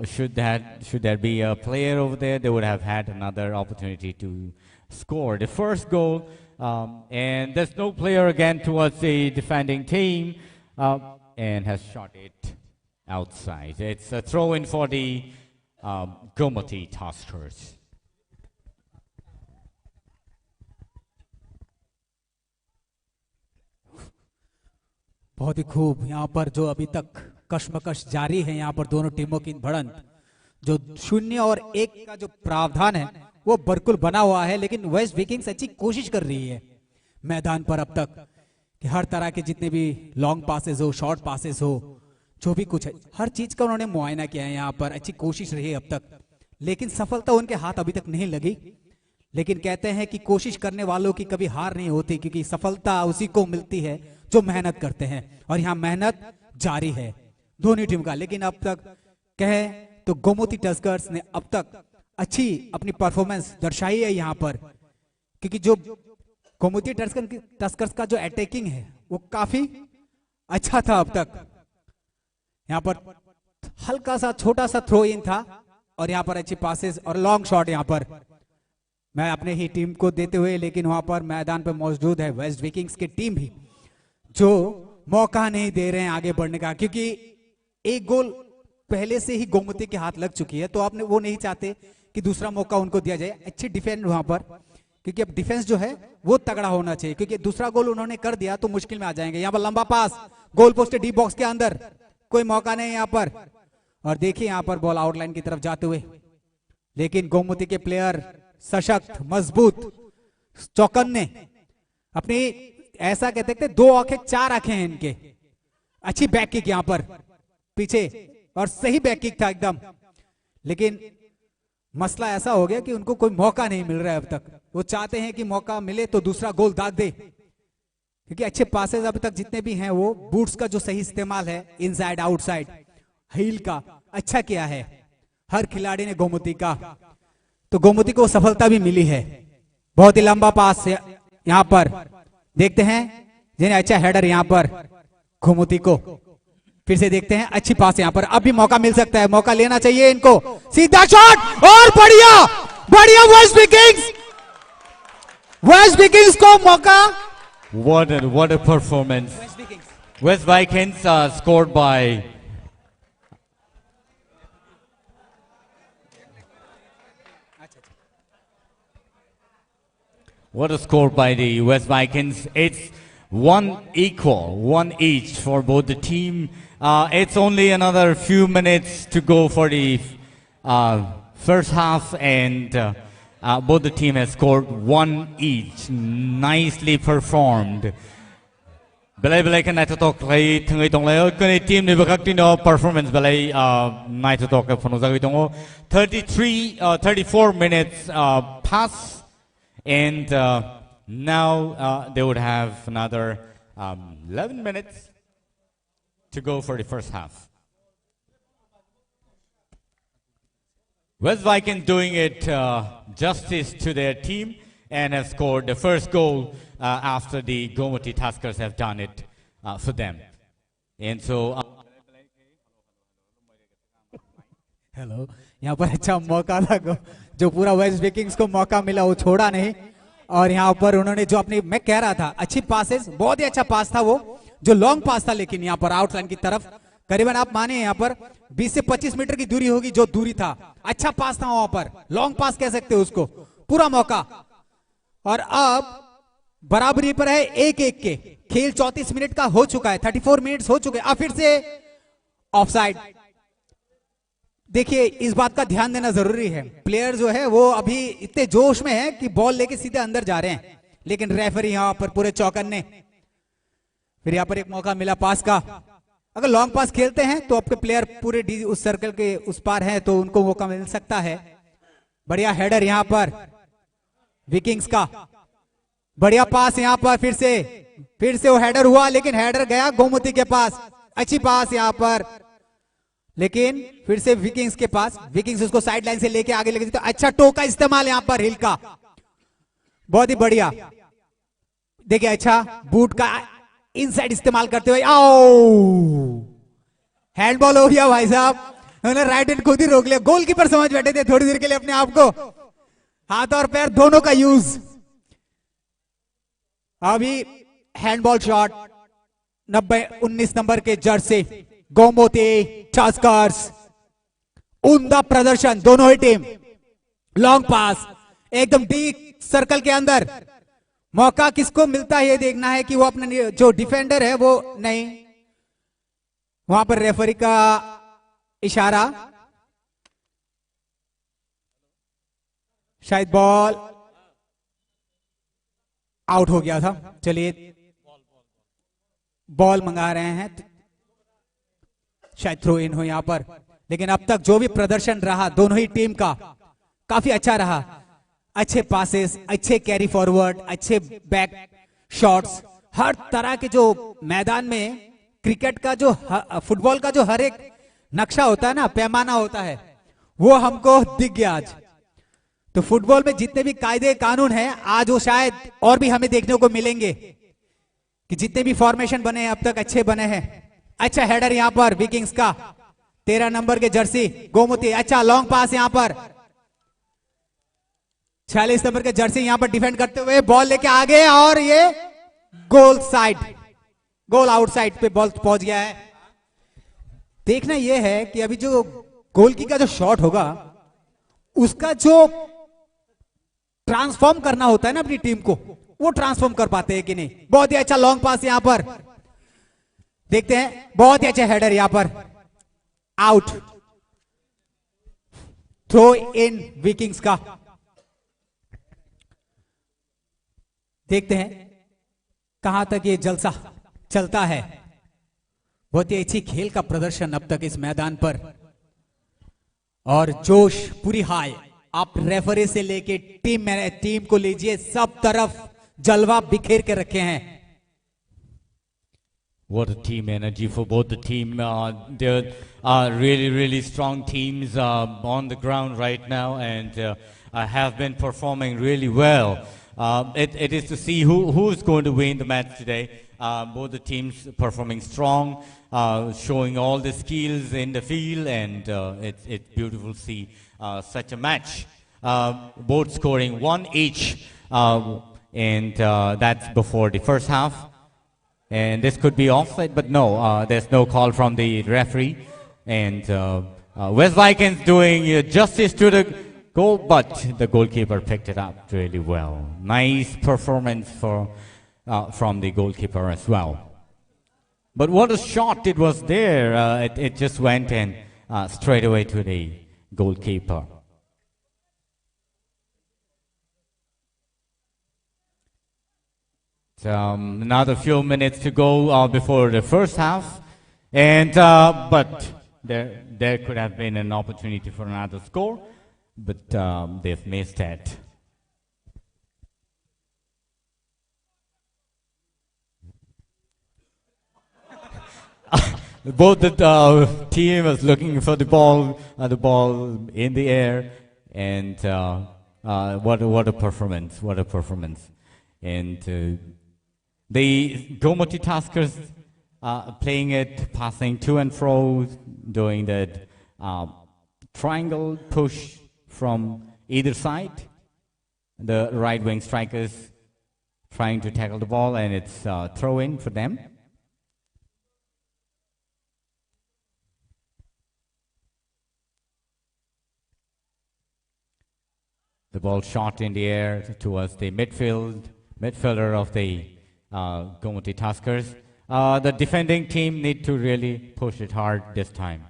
Should there be a player over there, they would have had another opportunity to score the first goal. And there's no player again towards the defending team, and has shot it outside. It's a throw in for the Gomoti Tuskers. बहुत ही खूब यहाँ पर जो अभी तक कश्मकश जारी है, यहाँ पर दोनों टीमों की भिड़ंत, जो 0 और 1 का जो प्रावधान है वो बिल्कुल बना हुआ है, लेकिन वेस्ट विकिंग्स अच्छी कोशिश कर रही है मैदान पर अब तक कि हर तरह के जितने भी लॉन्ग पासेस हो, शॉर्ट पासेस हो, जो भी कुछ है, हर चीज का उन्होंने मुआयना किया है। यहाँ पर अच्छी कोशिश रही है अब तक, लेकिन सफलता उनके हाथ अभी तक नहीं लगी। लेकिन कहते हैं कि कोशिश करने वालों की कभी हार नहीं होती, क्योंकि सफलता उसी को मिलती है जो मेहनत करते हैं, और यहाँ मेहनत जारी है दोनों टीम का। लेकिन अब तक कहे तो गोमती टस्कर्स ने अब तक अच्छी अपनी परफॉर्मेंस दर्शाई है यहाँ पर, क्योंकि जो गोमती टस्कर्स का जो अटैकिंग है वो काफी अच्छा था अब तक। यहाँ पर हल्का सा छोटा सा थ्रो इन था, और यहाँ पर अच्छी पासेस और लॉन्ग शॉट यहाँ पर मैं अपने ही टीम को देते हुए, लेकिन वहां पर मैदान पर मौजूद है वेस्ट विकिंग्स की टीम भी, जो मौका नहीं दे रहे हैं आगे बढ़ने का, क्योंकि एक गोल पहले से ही गोमती के हाथ लग चुकी है, तो आपने वो नहीं चाहते कि दूसरा मौका उनको दिया जाए। अच्छी डिफेंस वहां पर, क्योंकि अब डिफेंस जो है वो तगड़ा होना चाहिए, क्योंकि दूसरा गोल उन्होंने कर दिया तो मुश्किल में आ जाएंगे। यहाँ पर लंबा पास गोल पोस्ट डी बॉक्स के अंदर, कोई मौका नहीं यहाँ पर, और देखिए यहाँ पर बॉल आउटलाइन की तरफ जाते हुए, लेकिन गोमती के प्लेयर सशक्त मजबूत चौकन्ने अपनी, ऐसा कहते थे 2 आंखें 4 आंखें हैं इनके। अच्छी बैक किक यहाँ पर पीछे, और सही बैक किक था एकदम, लेकिन मसला ऐसा हो गया कि उनको कोई मौका नहीं मिल रहा है अब तक। वो चाहते हैं कि मौका मिले तो दूसरा गोल दाग दे, क्योंकि अच्छे पासेस अभी तक जितने भी हैं वो बूट्स का जो सही इस्तेमाल है, इनसाइड आउटसाइड हील का अच्छा किया है हर खिलाड़ी ने गोमती का, तो गोमती को सफलता भी मिली है। बहुत ही लंबा पास यहाँ पर देखते हैं, जिन्हें अच्छा हेडर यहाँ पर गोमती को, फिर से देखते हैं अच्छी पास यहाँ पर, अब भी मौका मिल सकता है, मौका लेना चाहिए इनको। सीधा शॉट और बढ़िया बढ़िया वेस्ट विकिंग्स को मौका। What a performance! West Vikings scored by what a score by the West Vikings. It's 1 equal, 1 each for both the team. It's only another few minutes to go for the first half, and both the team has scored 1 each. Nicely performed. Belay kan naito tok lay thangai tong lay kan team ni bakak tino performance belay naito tok phono jagoi tongo 34 minutes pass. And now they would have another 11 minutes to go for the first half. West Vikings doing it justice to their team and have scored the first goal after the Gomati Tuskers have done it for them. And so hello, यहाँ पर अच्छा मौका था, जो पूरा waste Vikings को मौका मिला वो छोड़ा नहीं, और यहाँ पर उन्होंने जो अपनी, मैं कह रहा था अच्छी पासेस, बहुत ही अच्छा पास था वो जो लॉन्ग पास था, लेकिन यहाँ पर आउटलाइन की तरफ करीबन आप माने यहाँ पर 20 से 25 मीटर की दूरी होगी, जो दूरी था अच्छा पास था वहां पर, लॉन्ग पास कह सकते हो उसको, पूरा मौका। और अब बराबरी पर है 1-1 के, खेल 34 मिनट का हो चुका है, 34 मिनट्स हो चुके हैं। अब फिर से ऑफसाइड। देखिए इस बात का ध्यान देना जरूरी है, प्लेयर जो है वो अभी इतने जोश में है कि बॉल लेके सीधे अंदर जा रहे हैं, लेकिन रेफरी यहाँ पर पूरे चौकन्ने, फिर यहाँ पर एक मौका मिला पास का। अगर लॉन्ग पास खेलते हैं तो आपके प्लेयर पूरे उस सर्कल के उस पार हैं तो उनको मौका मिल सकता है। बढ़िया हेडर यहाँ पर विकिंग्स का, बढ़िया पास यहाँ पर फिर से वो हेडर हुआ, लेकिन हेडर गया गोमती के पास। अच्छी पास यहाँ पर, लेकिन फिर से विकिंग्स के पास। विकिंग्स उसको साइड लाइन से लेके आगे लेके, तो अच्छा टो का इस्तेमाल यहाँ पर हिल का, बहुत ही बढ़िया। देखिए अच्छा बूट का इनसाइड इस्तेमाल करते हुए, आओ हैंडबॉल हो गया भाई साहब। उन्होंने राइट हैंड खुद ही रोक लिया। गोलकीपर समझ बैठे थे थोड़ी देर के लिए अपने आप को, हाथ और पैर दोनों का यूज। अभी हैंडबॉल शॉट 19 नंबर के जर्सी गोमती टस्कर्स। उम्दा प्रदर्शन दोनों ही टीम। लॉन्ग पास एकदम डीप सर्कल के अंदर। मौका किसको मिलता है ये देखना है कि वो अपना जो डिफेंडर है वो नहीं। वहां पर रेफरी का इशारा, शायद बॉल आउट हो गया था। चलिए बॉल मंगा रहे हैं, शायद थ्रो इन हो यहां पर। लेकिन अब तक जो भी प्रदर्शन रहा दोनों ही टीम का काफी अच्छा रहा। अच्छे पासेस, अच्छे कैरी फॉरवर्ड, अच्छे बैक शॉट्स, हर तरह के जो मैदान में क्रिकेट का जो फुटबॉल का जो हर एक नक्शा होता है ना, पैमाना होता है, वो हमको दिख गया आज। तो फुटबॉल में जितने भी कायदे कानून हैं आज वो शायद और भी हमें देखने को मिलेंगे कि जितने भी फॉर्मेशन बने हैं अब तक अच्छे बने हैं। अच्छा हेडर यहां पर विकिंग्स का, 13 नंबर के जर्सी गोमती। अच्छा लॉन्ग पास यहां पर 46 नंबर के जर्सी यहां पर डिफेंड करते हुए बॉल लेके आगे, और ये गोल साइड, गोल आउटसाइड पे बॉल पहुंच गया है। देखना यह है कि अभी जो गोल की का जो शॉट होगा उसका जो ट्रांसफॉर्म करना होता है ना अपनी टीम को, वो ट्रांसफॉर्म कर पाते हैं कि नहीं। बहुत ही अच्छा लॉन्ग पास यहां पर देखते हैं, बहुत ही अच्छा हेडर यहां पर, आउट। थ्रो इन विकिंग्स का। देखते हैं कहां तक ये जलसा चलता है। बहुत ही अच्छी खेल का प्रदर्शन अब तक इस मैदान पर, और जोश पूरी हाई। आप रेफरी से लेके टीम को लीजिए, सब तरफ जलवा बिखेर के रखे हैं। What a team energy for both the team. There are really strong teams on the ground right now, and have been performing really well. It is to see who's going to win the match today. Both the teams performing strong, showing all the skills in the field, and it's beautiful to see such a match. Both scoring one each, and that's before the first half. And this could be offside, but no, there's no call from the referee. And West Vikings doing justice to the goal, but the goalkeeper picked it up really well. Nice performance from the goalkeeper as well. But what a shot it was there. It just went in straight away to the goalkeeper. Another few minutes to go before the first half, and but there could have been an opportunity for another score, but they've missed it. Both the team was looking for the ball in the air, and what a performance! What a performance! And the Go Multitaskers playing it, passing to and fro, doing that triangle push from either side. The right wing strikers trying to tackle the ball, and it's throw in for them. The ball shot in the air towards the midfielder of the Gomoti Tuskers. The defending team need to really push it hard this time.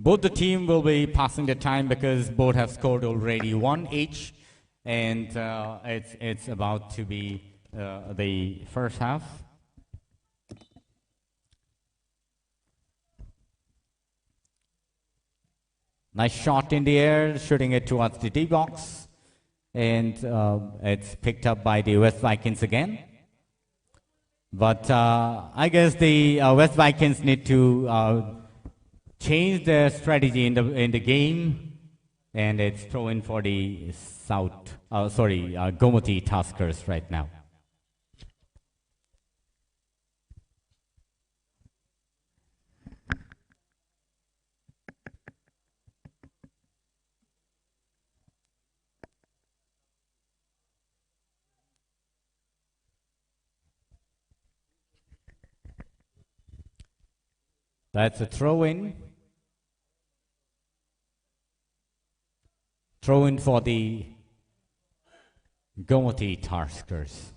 Both the team will be passing the time because both have scored already one each, and it's about to be the first half. Nice shot in the air, shooting it towards the D box, and it's picked up by the West Vikings again. But I guess the West Vikings need to change their strategy in the game, and it's throw-in for the Gomoti Tuskers right now. That's a throw-in. Throw-in for the Gomoti Tuskers.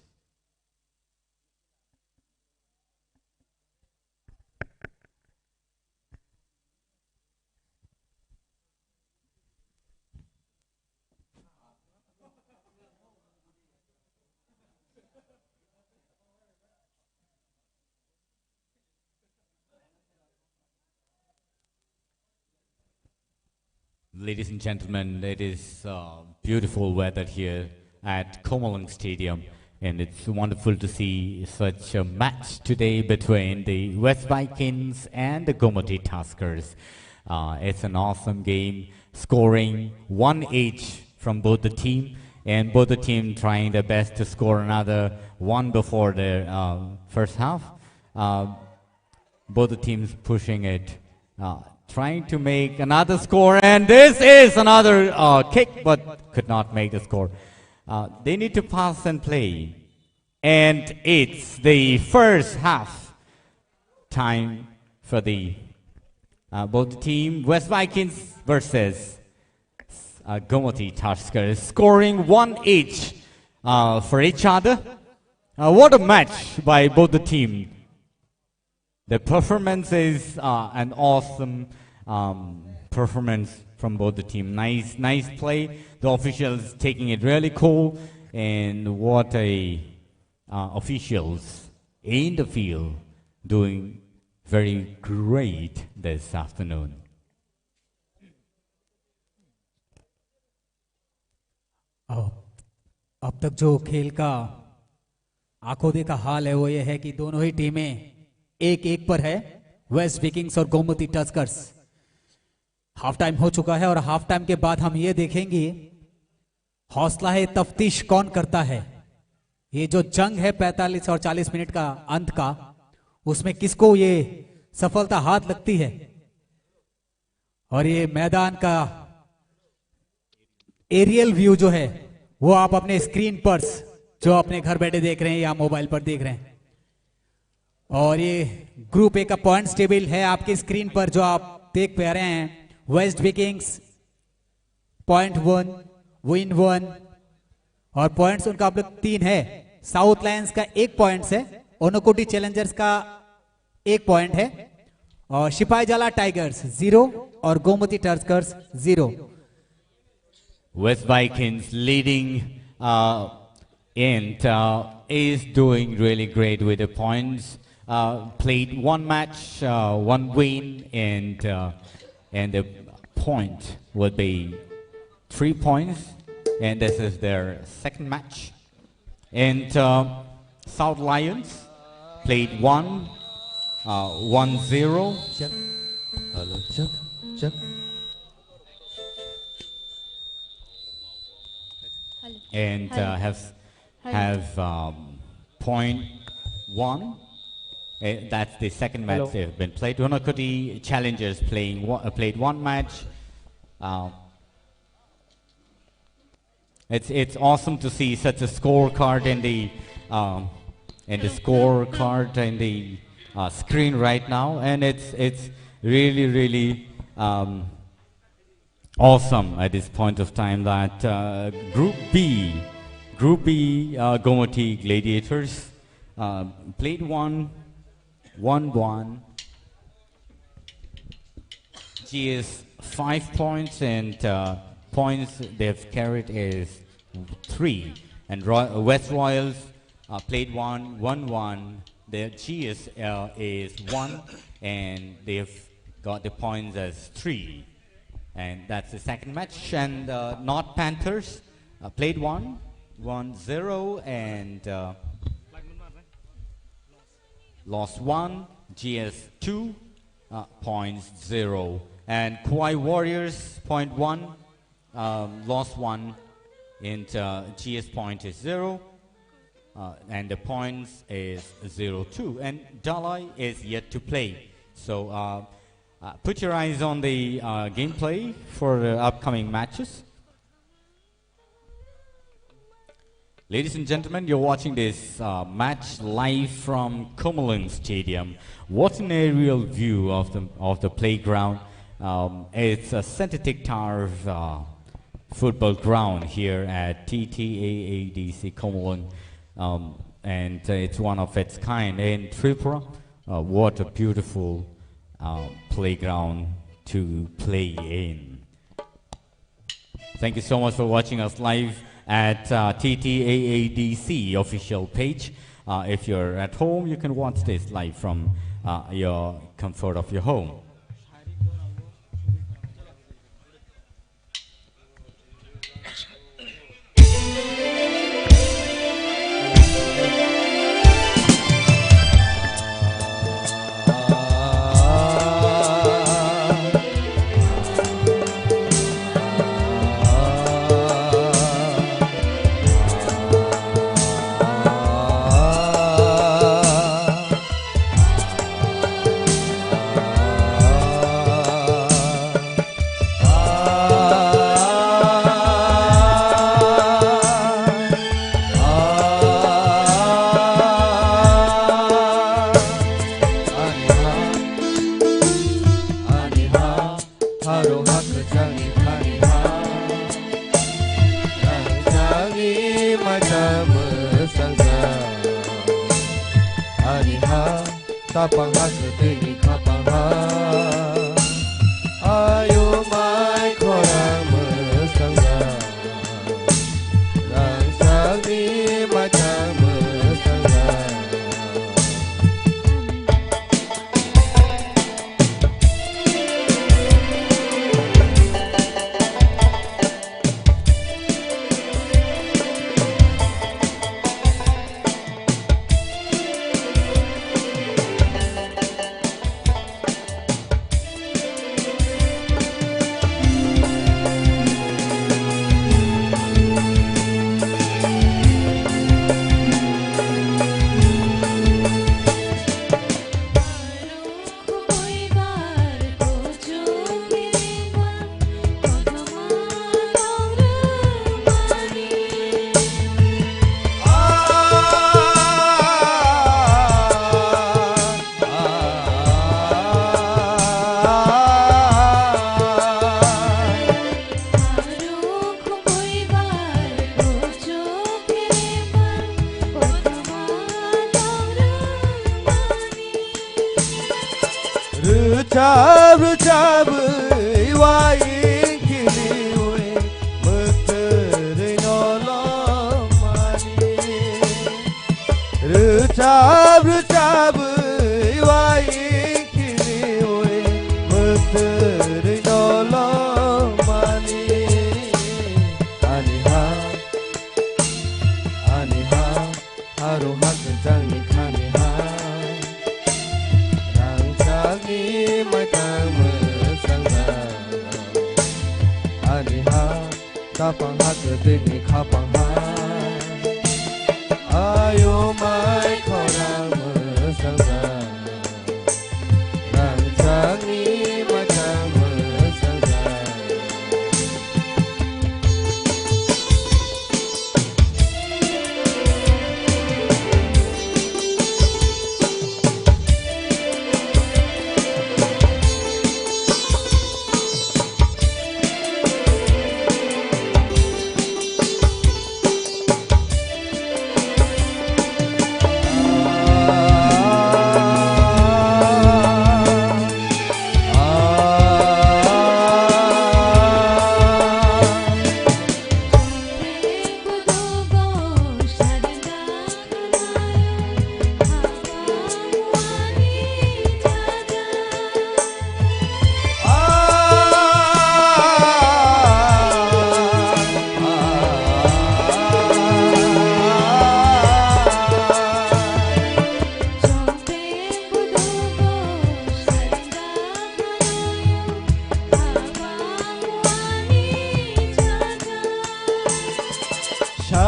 Ladies and gentlemen, it is beautiful weather here at Komalung Stadium, and it's wonderful to see such a match today between the West Vikings and the Gomoti Tuskers. It's an awesome game, scoring one each from both the team, and both the team trying their best to score another one before the first half. Both the teams pushing it, trying to make another score, and this is another kick, but could not make the score. They need to pass and play, and it's the first half time for the both team. West Vikings versus Gomoti Tuskers, scoring one each for each other. What a match by both the team. The performance is an awesome performance from both the team. Nice play. The officials taking it really cool, and what a officials in the field doing very great this afternoon. अब तक जो खेल का आंखों देखा हाल है वो ये है कि दोनों ही टीमें एक एक पर है, वेस्ट विकिंग्स और गोमती टस्कर्स। हाफ टाइम हो चुका है और हाफ टाइम के बाद हम ये देखेंगे हौसला है तफ्तीश कौन करता है। ये जो जंग है 45 और 40 मिनट का अंत का, उसमें किसको ये सफलता हाथ लगती है। और ये मैदान का एरियल व्यू जो है वो आप अपने स्क्रीन पर जो अपने घर बैठे देख रहे हैं या मोबाइल पर देख रहे हैं। और ये ग्रुप ए का पॉइंट्स टेबल है आपकी स्क्रीन पर जो आप देख पा रहे हैं। वेस्ट विकिंग्स .1, विन 1 और पॉइंट्स उनका अब तक 3 है। साउथ लायंस का 1 पॉइंट है, ओनोकोटी चैलेंजर्स का 1 पॉइंट है और सिपाही जाला टाइगर्स 0 और Gomti Tuskers 0। West Vikings leading and is doing really great with the points. Played one match, one win, and the point would be 3 points, and this is their second match. And South Lions played 1-0. Check. Hello, check. And have point 1. That's the second match they've been played. Onokoti Challengers played one match. It's awesome to see such a scorecard in the scorecard in the screen right now, and it's really awesome at this point of time that Group B Gomoti Gladiators played 1-1. G is 5 points, and points they've carried is 3. And West Royals played 1-1. Their GS is 1, and they've got the points as 3. And that's the second match. And North Panthers played 1-0, and lost 1. GS 2 points 0. And Kauai Warriors point 1, lost 1, and GS point is 0. And the points is 0-2, and Dalai is yet to play. So put your eyes on the gameplay for the upcoming matches. Ladies and gentlemen, you're watching this match live from Komalung Stadium. What an aerial view of the playground. It's a synthetic turf football ground here at TTAADC Komalung. And it's one of its kind in Tripura. What a beautiful playground to play in. Thank you so much for watching us live at TTAADC official page. If you're at home, you can watch this live from your comfort of your home.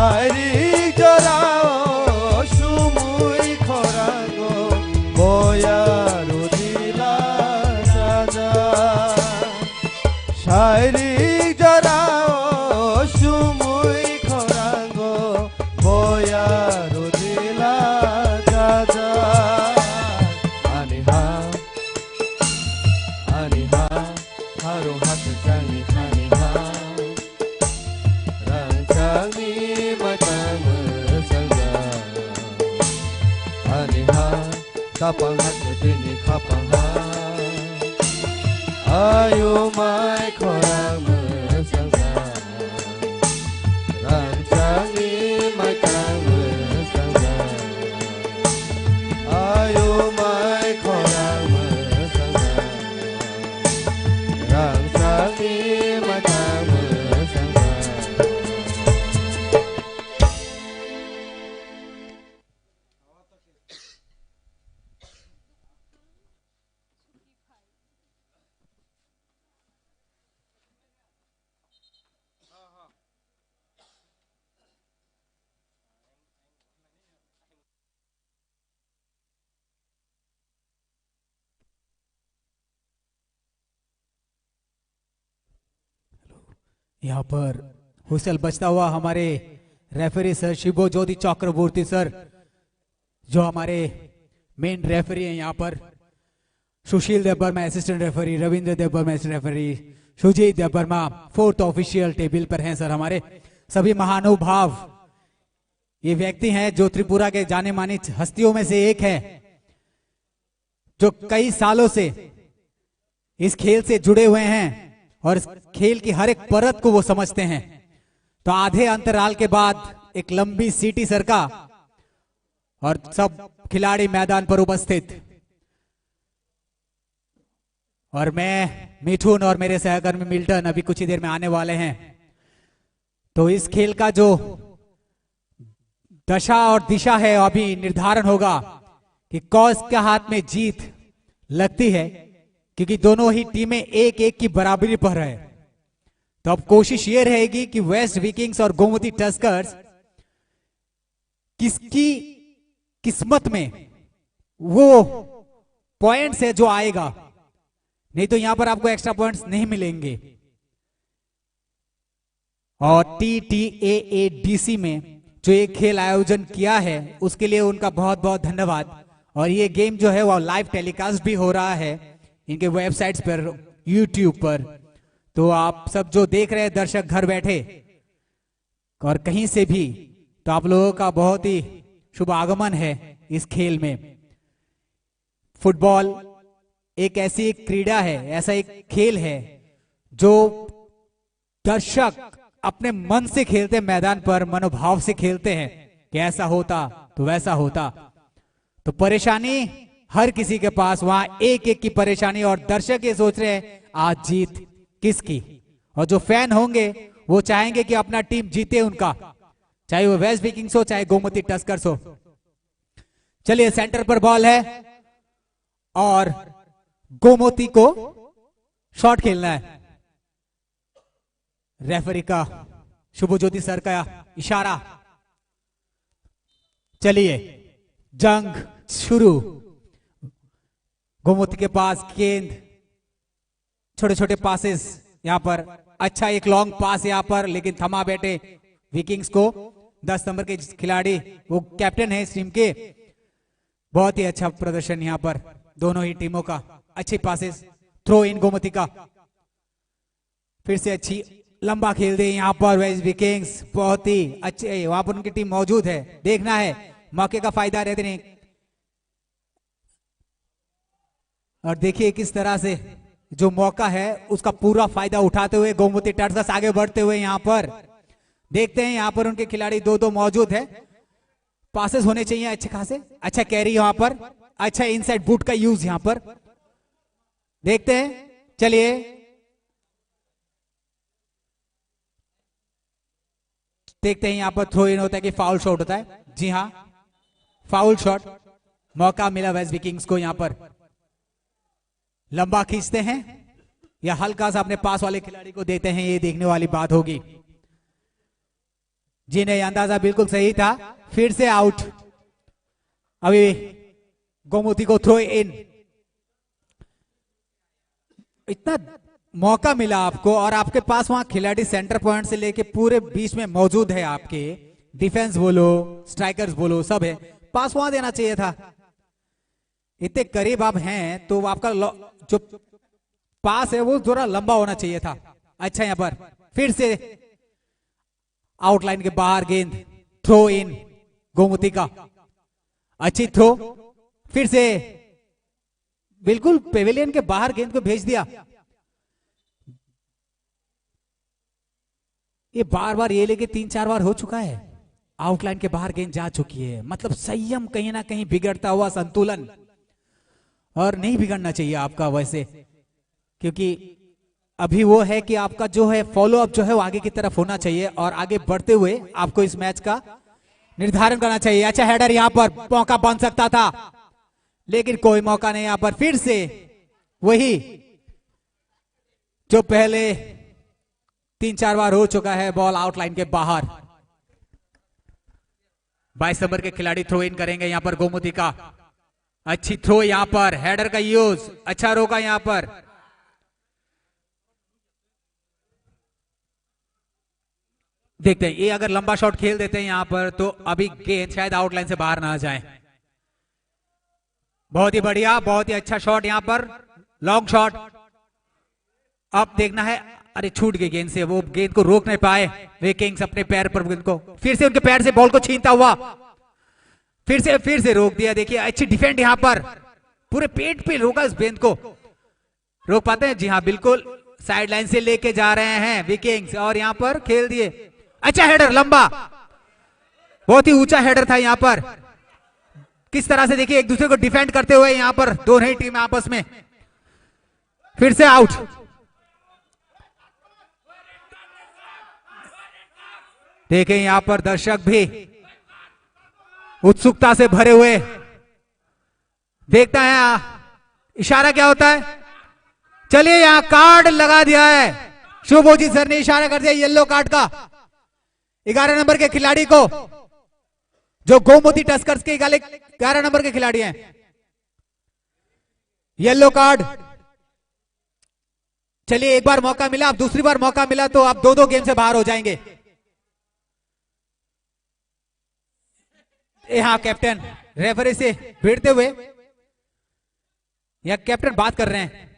শারীরিক জরাও সুমুই খরাঙ্গ বয়ারো দিলা সাজা শারীরিক জরাও সুমুই খরাঙ্গ বয়ারো দিলা সাজা আনিহা আনিহা হারো হাত জানি আনিহা রাঞ্চানি matang sangga aniha kapang hat tini kapang ha ayo mai khorang sangga rancani matang sangga ayo mai khorang sangga rancani matang sangga यहाँ पर हुसल बचता हुआ हमारे referee sir Shibo Jyoti Chakraborty sir जो हमारे मेन रेफरी हैं यहाँ पर Sushil Debbarma assistant referee Ravindra Debbarma assistant referee Sujit Debbarma fourth official table पर हैं सर हमारे सभी महानुभाव ये व्यक्ति हैं जो त्रिपुरा के जाने मानी हस्तियों में से एक है जो कई सालों से इस खेल से जुड़े हुए हैं और इस खेल की हर एक परत को वो समझते हैं। तो आधे अंतराल के बाद एक लंबी सीटी सर का और सब खिलाड़ी मैदान पर उपस्थित और मैं मिठुन और मेरे सहकर्मी मिल्टन अभी कुछ ही देर में आने वाले हैं। तो इस खेल का जो दशा और दिशा है अभी निर्धारण होगा कि कौन के हाथ में जीत लगती है क्योंकि दोनों ही टीमें एक एक की बराबरी पर है। तो अब कोशिश ये रहेगी कि वेस्ट विकिंग्स और गोमती टस्कर्स किसकी किस्मत में वो पॉइंट्स है जो आएगा, नहीं तो यहां पर आपको एक्स्ट्रा पॉइंट्स नहीं मिलेंगे। और TTAADC में जो एक खेल आयोजन किया है उसके लिए उनका बहुत बहुत धन्यवाद। और ये गेम जो है वो लाइव टेलीकास्ट भी हो रहा है इनके वेबसाइट्स पर YouTube पर। तो आप सब जो देख रहे हैं दर्शक घर बैठे और कहीं से भी, तो आप लोगों का बहुत ही शुभ आगमन है इस खेल में। फुटबॉल एक ऐसी एक क्रीड़ा है, ऐसा एक खेल है जो दर्शक अपने मन से खेलते हैं, मैदान पर मनोभाव से खेलते हैं कि ऐसा होता तो वैसा होता। तो परेशानी हर किसी के पास वहां एक एक की परेशानी और दर्शक ये सोच रहे हैं आज जीत किसकी। और जो फैन होंगे वो चाहेंगे कि अपना टीम जीते उनका, चाहे वो वेस्ट विकिंग्स हो चाहे गोमती टस्कर्स हो। चलिए सेंटर पर बॉल है और गोमती को शॉट खेलना है। रेफरी का शुभज्योति सर का इशारा। चलिए जंग शुरू। गोमती के पास गेंद, छोटे छोटे पासेस यहां पर, अच्छा एक लॉन्ग पास यहां पर लेकिन थमा बैठे विकिंग्स को 10 नंबर के खिलाड़ी, वो कैप्टन है इस टीम के। बहुत ही अच्छा प्रदर्शन यहां पर दोनों ही टीमों का, अच्छे पासेस। थ्रो इन गोमती का, फिर से अच्छी लंबा खेल दे यहां पर वेस्ट विकिंग्स, बहुत ही अच्छे वहां पर उनकी टीम मौजूद है। देखना है मौके का फायदा रहते नहीं। और देखिए किस तरह से जो मौका है उसका पूरा फायदा उठाते हुए गोमती टस्कर्स आगे बढ़ते हुए यहां पर। देखते हैं यहां पर उनके खिलाड़ी दो मौजूद है, पासेस होने चाहिए अच्छे खासे। अच्छा कैरी यहां पर, अच्छा इनसाइड बूट का यूज यहां पर। देखते हैं, चलिए देखते हैं यहां पर थ्रो इन होता है कि फाउल शॉट होता है। जी हाँ, फाउल शॉट। मौका मिला वेस्ट विकिंग्स को यहां पर। लंबा खींचते हैं या हल्का सा अपने पास वाले खिलाड़ी को देते हैं, ये देखने वाली बात होगी। जी नहीं, अंदाजा बिल्कुल सही था। फिर से आउट। अभी गोमती को थ्रो इन। इतना मौका मिला आपको और आपके पास वहां खिलाड़ी सेंटर पॉइंट से लेके पूरे बीच में मौजूद है। आपके डिफेंस बोलो, स्ट्राइकर्स बोलो, सब है। पास वहां देना चाहिए था। इतने करीब आप हैं तो आपका जो पास है वो थोड़ा लंबा होना चाहिए था। अच्छा, यहां पर फिर से आउटलाइन के बाहर गेंद, थ्रो इन गोमती का। अच्छी थ्रो, फिर से बिल्कुल पेविलियन के बाहर गेंद को भेज दिया। ये बार बार ये लेके 3-4 बार हो चुका है। आउटलाइन के बाहर गेंद जा चुकी है। मतलब संयम कहीं ना कहीं बिगड़ता हुआ संतुलन, और नहीं बिगड़ना चाहिए आपका वैसे, क्योंकि अभी वो है कि आपका जो है फॉलो अप जो है वो आगे की तरफ होना चाहिए और आगे बढ़ते हुए आपको इस मैच का निर्धारण करना चाहिए। अच्छा हेडर, यहां पर मौका बन सकता था लेकिन कोई मौका नहीं। यहां पर फिर से वही जो पहले 3-4 बार हो चुका है। बॉल आउटलाइन के बाहर। 22 नंबर के खिलाड़ी थ्रो इन करेंगे यहां पर गोमती का। अच्छी थ्रो यहां पर, हेडर का यूज अच्छा रोका यहां पर। देखते हैं ये अगर लंबा शॉट खेल देते हैं यहां पर तो अभी गेंद शायद आउटलाइन से बाहर ना जाए। बहुत ही बढ़िया, बहुत ही अच्छा शॉट यहां पर, लॉन्ग शॉट। अब देखना है, अरे छूट गई गेंद से, वो गेंद को रोक नहीं पाए वे किंग्स अपने पैर पर गेंद को। फिर से उनके पैर से बॉल को छीनता हुआ फिर से रोक दिया। देखिए अच्छी डिफेंड यहां पर, पूरे पेट पे रोका इस गेंद को। रोक पाते हैं? जी हाँ बिल्कुल, साइड लाइन से लेके जा रहे हैं विकिंग्स और यहां पर खेल दिए। अच्छा हेडर, लंबा, बहुत ही ऊंचा हेडर था यहां पर। किस तरह से देखिए एक दूसरे को डिफेंड करते हुए यहां पर दोनों ही टीम आपस में। फिर से आउट। देखें यहां पर दर्शक भी उत्सुकता से भरे हुए देखता है इशारा क्या होता है। चलिए यहां कार्ड लगा दिया है, शुभोजी सर ने इशारा कर दिया येलो कार्ड का 11 नंबर के खिलाड़ी को, जो गोमती टस्कर्स के 11 नंबर के खिलाड़ी हैं। Yellow card. चलिए एक बार मौका मिला, अब दूसरी बार मौका मिला तो आप 2-2 गेम से बाहर हो जाएंगे। यहां कैप्टन रेफरी से भिड़ते हुए या कैप्टन बात कर रहे हैं।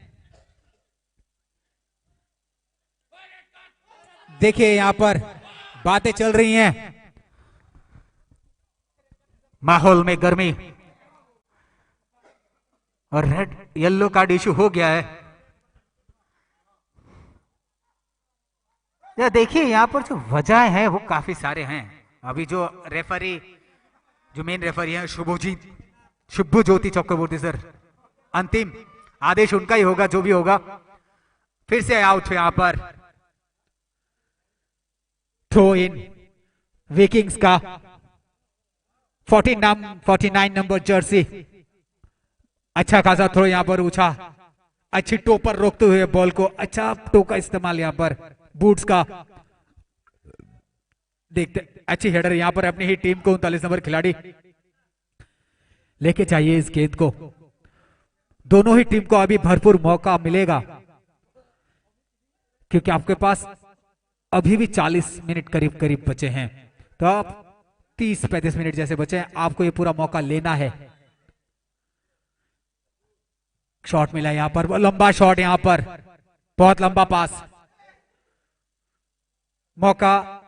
देखिए यहां पर बातें चल रही हैं, माहौल में गर्मी, और रेड येलो कार्ड इशू हो गया है। या देखिए यहां पर जो वजह है वो काफी सारे हैं। अभी जो रेफरी, जो मेन रेफरी है शुभ्भू ज्योति चक्रवर्ती सर, अंतिम आदेश उनका ही होगा जो भी होगा। फिर से आउट यहां पर, थ्रो इन विकिंग्स का 49 नंबर जर्सी। अच्छा खासा थ्रो यहां पर ऊंचा, अच्छी टो पर रोकते हुए बॉल को, अच्छा टो का इस्तेमाल यहां पर, बूट्स का। देखते अच्छी हेडर यहां पर, अपनी ही टीम को 39 नंबर खिलाड़ी लेके चाहिए इस गेंद को। दोनों ही टीम को अभी भरपूर मौका मिलेगा क्योंकि आपके पास अभी भी 40 मिनट करीब करीब बचे हैं, तो आप 30-35 मिनट जैसे बचे हैं, आपको ये पूरा मौका लेना है। शॉट मिला यहां पर, लंबा शॉट यहां पर, बहुत लंबा पास, मौका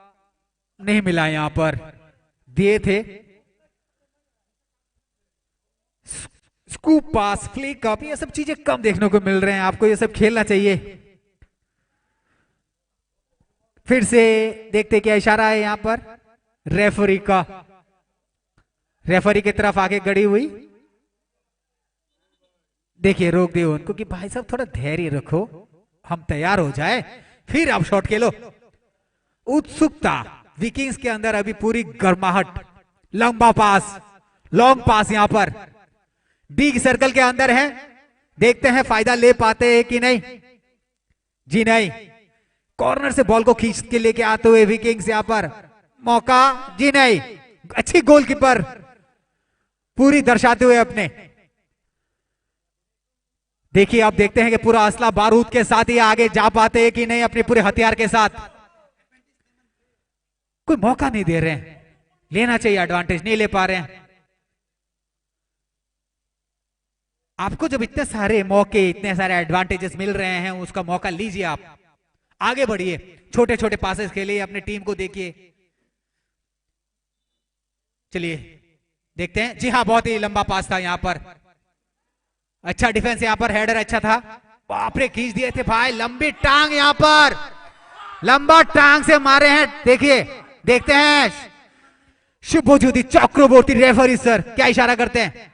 नहीं मिला यहां पर, दिए थे। स्कूप पास, फ्लिक अप, ये सब चीजें कम देखने को मिल रहे हैं, आपको ये सब खेलना चाहिए। फिर से देखते क्या इशारा है यहां पर रेफरी का, रेफरी की तरफ आगे गड़ी हुई। देखिए रोक दिए उनको कि भाई साहब थोड़ा धैर्य रखो, हम तैयार हो जाए फिर आप शॉट खेलो। उत्सुकता विकिंग्स के अंदर अभी पूरी गर्माहट। लंबा पास, लॉन्ग पास यहां पर डी सर्कल के अंदर है, देखते हैं फायदा ले पाते हैं कि नहीं। जी नहीं, कॉर्नर से बॉल को खींच के लेके आते हुए विकिंग्स यहां पर मौका, जी नहीं, अच्छी गोलकीपर पूरी दर्शाते हुए अपने। देखिए अब देखते हैं कि पूरा असला बारूद के साथ ही आगे जा पाते हैं कि नहीं अपने पूरे हथियार के साथ। कोई मौका नहीं दे रहे हैं, लेना चाहिए एडवांटेज, नहीं ले पा रहे हैं। आपको जब इतने सारे मौके, इतने सारे एडवांटेजेस मिल रहे हैं, उसका मौका लीजिए, आप आगे बढ़िए, छोटे छोटे पासेस खेलिए, अपनी टीम को देखिए। चलिए देखते हैं। जी हाँ, बहुत ही लंबा पास था यहां पर, अच्छा डिफेंस यहां पर, हेडर अच्छा था। बाप रे, खींच दिए थे भाई, लंबी टांग यहां पर, लंबा टांग से मारे हैं। देखिए देखते हैं शुभज्योति चक्रवर्ती रेफरी सर क्या इशारा करते हैं।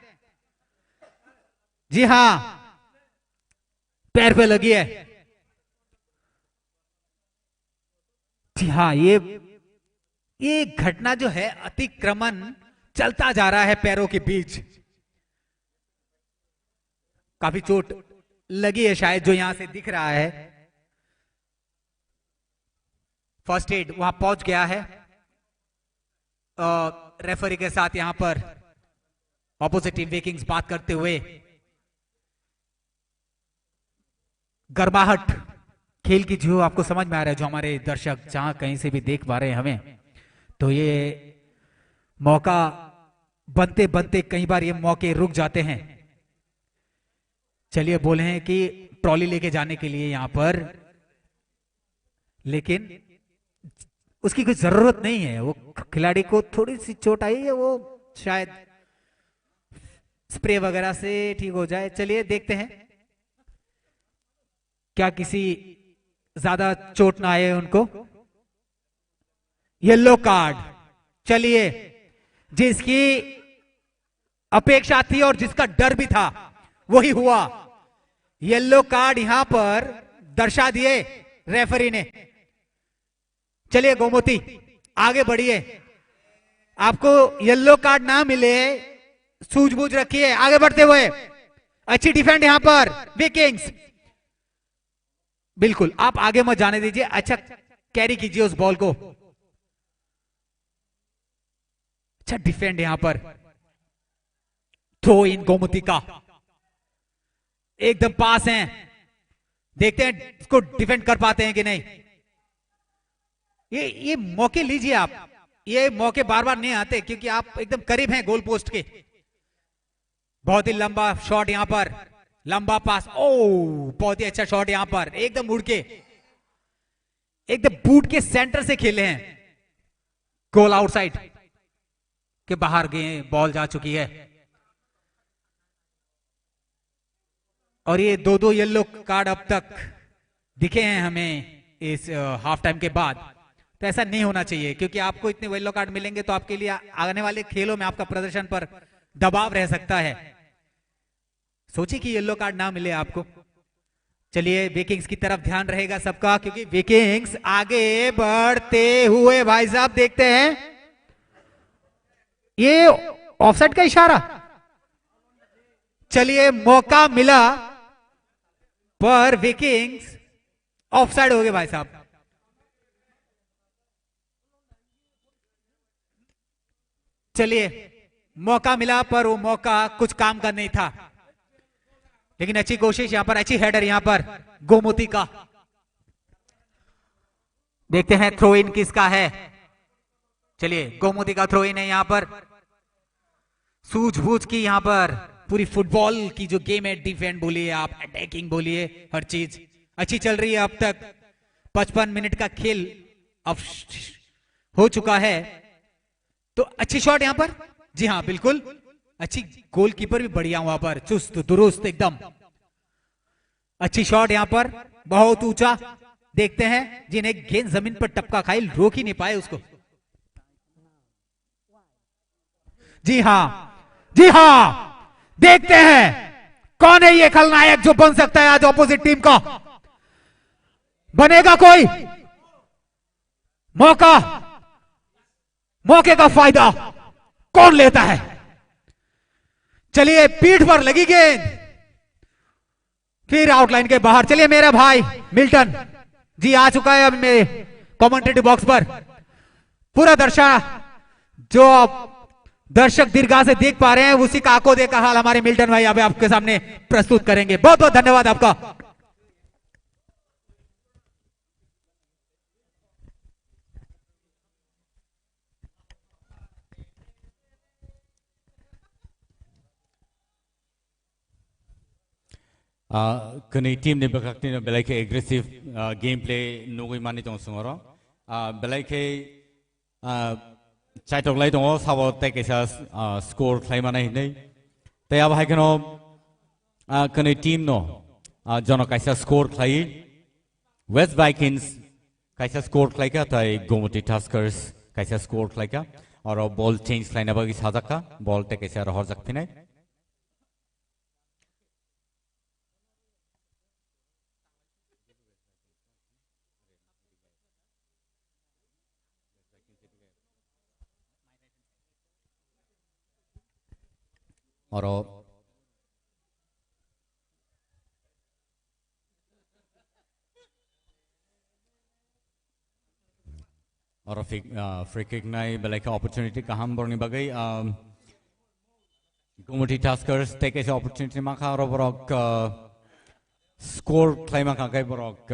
जी हाँ, पैर पे लगी है। जी हाँ, ये घटना जो है, अतिक्रमण चलता जा रहा है पैरों के बीच। काफी चोट लगी है शायद, जो यहां से दिख रहा है। फर्स्ट एड वहां पहुंच गया है। रेफरी के साथ यहां पर ऑपोजिट टीम विकिंग्स बात करते हुए। गर्माहट खेल की जो आपको समझ में आ रहा है, जो हमारे दर्शक जहां कहीं से भी देख पा रहे हैं हमें, तो ये मौका बनते बनते कई बार ये मौके रुक जाते हैं। चलिए बोले हैं कि ट्रॉली लेके जाने के लिए यहां पर, लेकिन उसकी कोई जरूरत नहीं है। वो खिलाड़ी को थोड़ी सी चोट आई है, वो शायद स्प्रे वगैरह से ठीक हो जाए। चलिए देखते हैं क्या किसी ज्यादा चोट ना आए उनको। येलो कार्ड, चलिए जिसकी अपेक्षा थी और जिसका डर भी था वही हुआ। येलो कार्ड यहां पर दर्शा दिए रेफरी ने। चलिए गोमती आगे बढ़िए, आपको येलो कार्ड ना मिले सूझबूझ रखिए, आगे बढ़ते हुए। अच्छी डिफेंड यहां पर विकिंग्स, बिल्कुल आप आगे मत जाने दीजिए, अच्छा कैरी कीजिए उस बॉल को। अच्छा डिफेंड यहां पर, थ्रो इन गोमती का, एकदम पास हैं, देखते हैं इसको डिफेंड कर पाते हैं कि नहीं। ये मौके लीजिए आप, ये मौके बार बार नहीं आते क्योंकि आप एकदम करीब हैं गोल पोस्ट के। बहुत ही लंबा शॉट यहां पर, लंबा पास, ओ बहुत ही अच्छा शॉट यहां पर, एकदम उड़ के, एकदम बूट के सेंटर से खेले हैं। गोल आउटसाइड के बाहर गए, बॉल जा चुकी है। और ये दो येलो कार्ड अब तक दिखे हैं हमें इस हाफ टाइम के बाद। तो ऐसा नहीं होना चाहिए, क्योंकि आपको इतने येलो कार्ड मिलेंगे तो आपके लिए आने वाले खेलों में आपका प्रदर्शन पर दबाव रह सकता है। सोचिए कि येलो कार्ड ना मिले आपको। चलिए विकिंग्स की तरफ ध्यान रहेगा सबका, क्योंकि विकिंग्स आगे बढ़ते हुए भाई साहब देखते हैं ये ऑफसाइड का इशारा। चलिए मौका मिला पर विकिंग्स ऑफसाइड हो गए भाई साहब। चलिए मौका मिला पर वो मौका कुछ काम का नहीं था, लेकिन अच्छी कोशिश यहां पर, अच्छी हेडर यहां पर गोमती का। देखते हैं थ्रो इन किसका है। चलिए गोमती का थ्रो इन है यहां पर। सूझबूझ की यहां पर पूरी फुटबॉल की जो गेम है, डिफेंड बोलिए आप, अटैकिंग बोलिए, हर चीज अच्छी चल रही है अब तक। 55 मिनट का खेल अब हो चुका है, तो अच्छी शॉट यहां पर, जी हाँ बिल्कुल अच्छी, गोलकीपर भी बढ़िया वहां पर, चुस्त दुरुस्त एकदम। अच्छी शॉट यहां पर, बहुत ऊंचा। देखते हैं जिन्हें गेंद जमीन पर टपका खाई, रोक ही नहीं पाए उसको। जी हाँ, जी हाँ, देखते हैं कौन है ये खलनायक जो बन सकता है आज ऑपोजिट टीम का। बनेगा कोई? मौके का फायदा कौन लेता है? चलिए पीठ पर लगी गेंद, फिर आउटलाइन के बाहर। चलिए मेरा भाई मिल्टन जी आ चुका है अब मेरे कमेंटेटिव बॉक्स पर। पूरा दर्शक जो आप दर्शक दीर्घा से देख पा रहे हैं उसी का आंखों देखा हाल हमारे मिल्टन भाई अभी आपके सामने प्रस्तुत करेंगे। बहुत बहुत धन्यवाद आपका। Kuni team ni bakakti no belai ke aggressive gameplay nugui mani tong sungoro. Belai ke chaitok lai tong sabo te kesa score claim mana hini. Te ab hai kano kuni team no jono kaisa score claim. West Vikings kaisa score claim ka tai Gomoti Tuskers kaisa score claim ka. और ball change line अब की सादा का ball टे कैसे रह सकते हैं और फ्री किक नहीं बेले का अपॉर्चुनिटी कहाँ बरनी बगई Gomoti Tuskers take ऐसे opportunity माखा और बरक score claim माखा कई बरक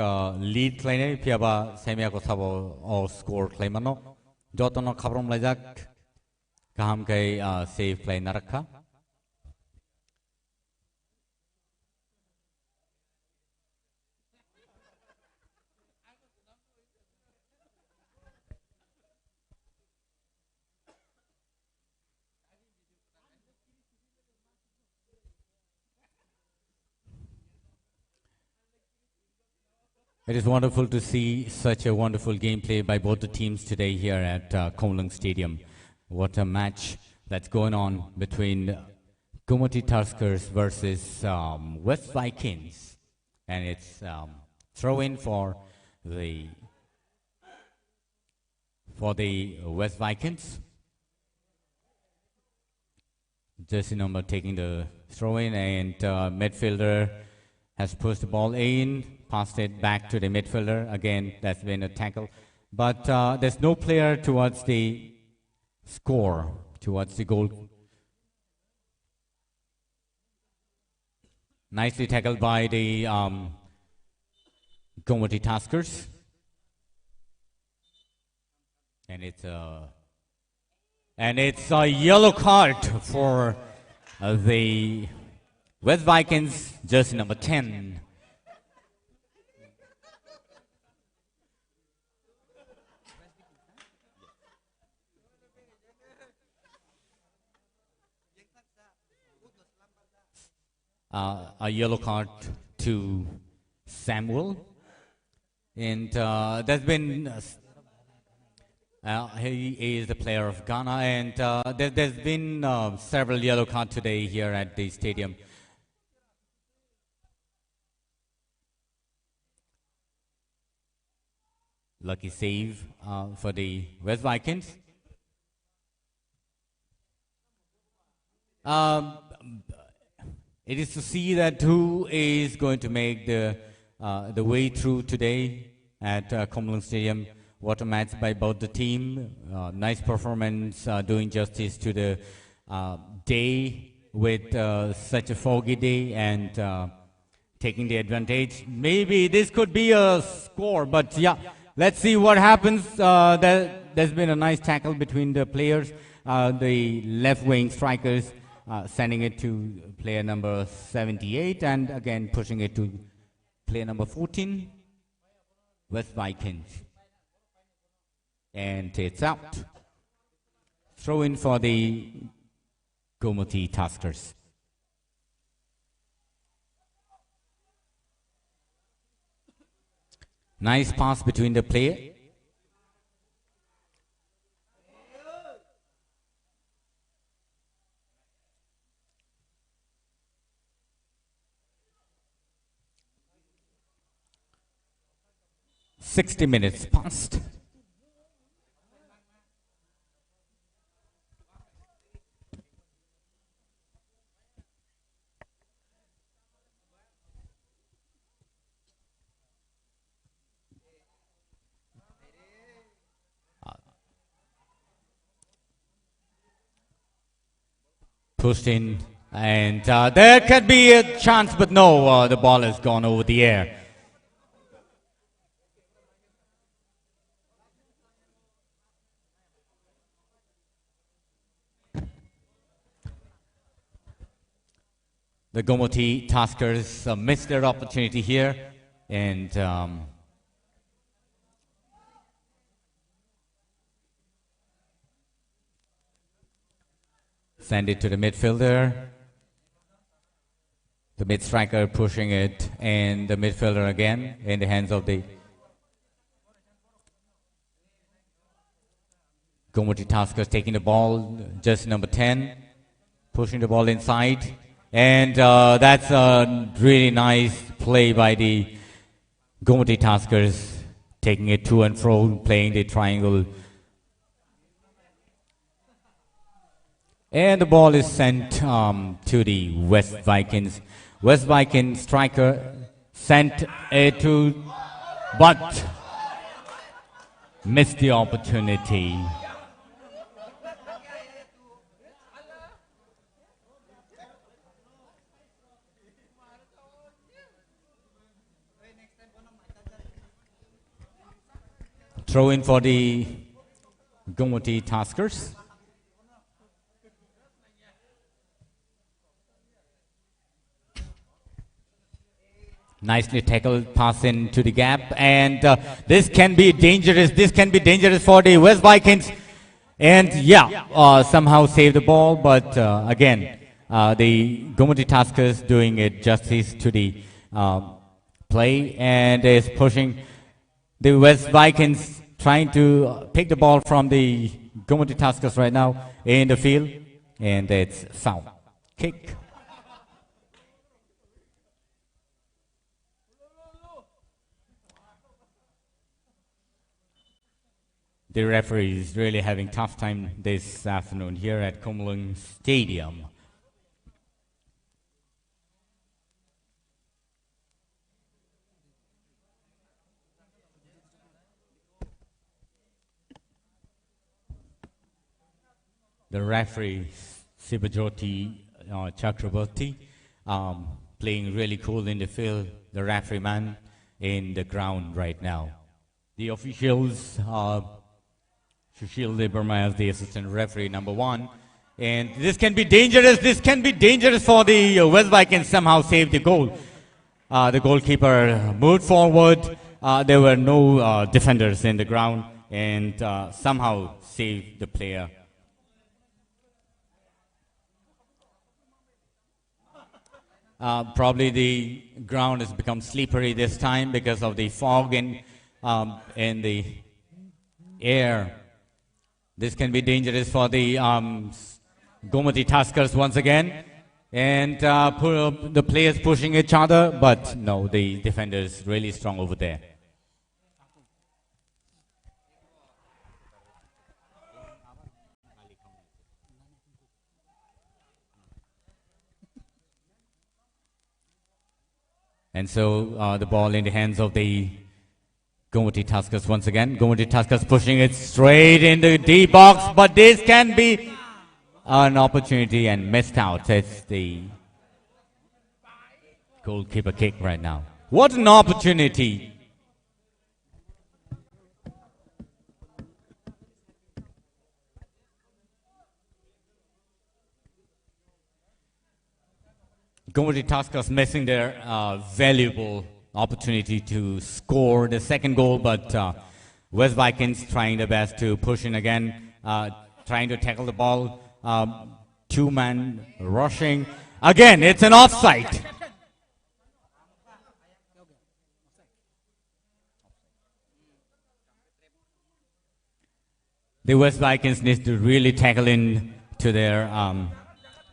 lead claim है फिर अब सेमिया को सब और score claim मानो जो तो ना खबरों में लजाक कहाँ कई save claim न रखा It is wonderful to see such a wonderful gameplay by both the teams today here at Kowloon Stadium. What a match that's going on between Gomoti Tuskers versus West Vikings. And it's throw-in for the West Vikings. Jersey number taking the throw-in and midfielder has pushed the ball in, passed it back to the midfielder. Again, that's been a tackle. But there's no player towards the score, towards the goal. Nicely tackled by the Gomoti Tuskers. And it's a yellow card for the West Vikings, jersey number 10. A yellow card to Samuel. And there's been... he is the player of Ghana, and there's been several yellow cards today here at the stadium. Lucky save for the West Vikings. It is to see that who is going to make the way through today at Kowloon Stadium. What a match by both the team. Nice performance, doing justice to the day with such a foggy day and taking the advantage. Maybe this could be a score, but yeah, let's see what happens. There's been a nice tackle between the players, the left wing strikers sending it to player number 78 and again pushing it to player number 14, West Vikings. And it's out. Throw in for the Gomoti Tuskers. Nice pass between the player. "60 minutes passed. pushed in, and there could be a chance, but no, the ball has gone over the air. The Gomoti Taskers missed their opportunity here, and send it to the midfielder. The mid striker pushing it, and the midfielder again in the hands of the Gomoti Taskers, taking the ball, just number 10, pushing the ball inside. And that's a really nice play by the Gomoti Taskers, taking it to and fro, playing the triangle. And the ball is sent to the West Vikings. West Vikings striker sent it to, but missed the opportunity. Throw in for the Gomoti Taskers. Nicely tackled, pass into the gap, and this can be dangerous. This can be dangerous for the West Vikings. And yeah, somehow save the ball, but again, the Gomoti Taskers doing it justice to the play, and is pushing the West Vikings, trying to pick the ball from the Gomoti Taskers right now in the field, and it's foul. Kick. The referee is really having tough time this afternoon here at Khumlung Stadium. The referee, Sibajoti Chakraborty, playing really cool in the field. The referee man in the ground right now. The officials, Sushil Debarma as the assistant referee number 1. And this can be dangerous. This can be dangerous for the West Vikings. Somehow save the goal. The goalkeeper moved forward. There were no defenders in the ground, and somehow saved the player. Probably the ground has become slippery this time because of the fog in the air. This can be dangerous for the Gomoti Taskers once again. And the players pushing each other, but no, the defenders really strong over there. And so the ball in the hands of the Gomoti Taskers once again. Gomoti Taskers pushing it straight in the D box, but this can be an opportunity and missed out. It's the goalkeeper kick right now. What an opportunity! Gomoti Taskers missing their valuable opportunity to score the second goal, but West Vikings trying their best to push in again, trying to tackle the ball. Two-man rushing. Again, it's an offside. The West Vikings need to really tackle in to their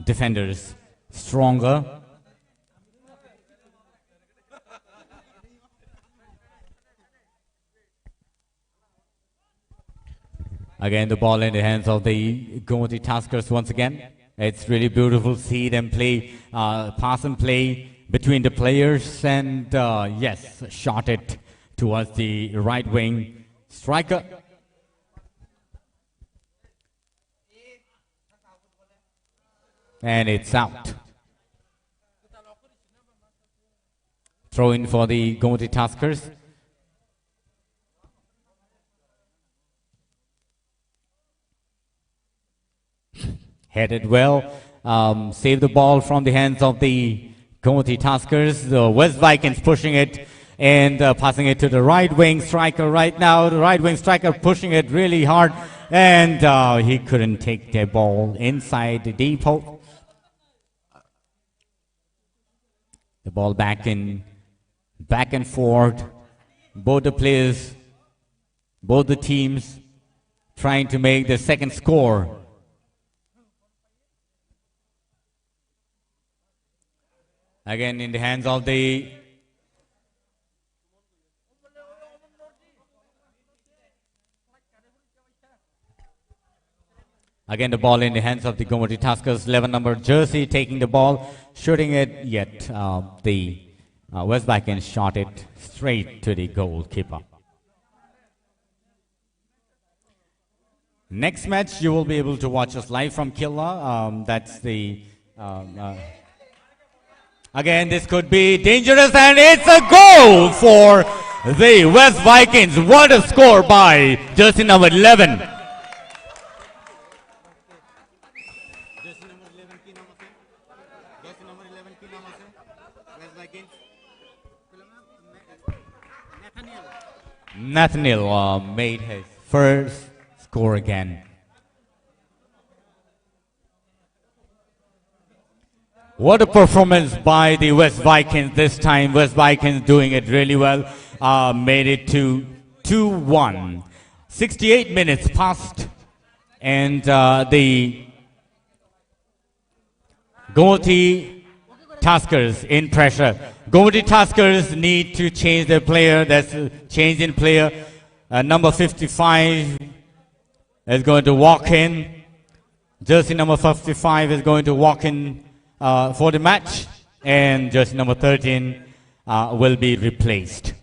defenders stronger. Again, the ball in the hands of the Gomoti Taskers once again. It's really beautiful to see them play, pass and play between the players, and yes, shot it towards the right wing striker. and it's out. Throw in for the Gomoti Tuskers. Headed well, save the ball from the hands of the Gomoti Tuskers. The West Vikings pushing it and passing it to the right wing striker right now. The right wing striker pushing it really hard, and he couldn't take the ball inside the deep hole. The ball back and forth. Both the players, both the teams trying to make the second score. Again in the hands of the Again the ball in the hands of the Gomoti Tuskers. 11 number jersey taking the ball, shooting it, yet the West Vikings shot it straight to the goalkeeper. Next match you will be able to watch us live from Killa. That's the again, this could be dangerous, and it's a goal for the West Vikings. What a score by jersey number 11. Nathaniel made his first score again. What a performance by the West Vikings this time. West Vikings doing it really well. Made it to 2-1. 68 minutes passed, and the Gomoti Tuskers in pressure. Gomoti Tuskers need to change their player. That's a change in player. Number 55 is going to walk in. Jersey number 55 is going to walk in for the match, and jersey number 13 will be replaced.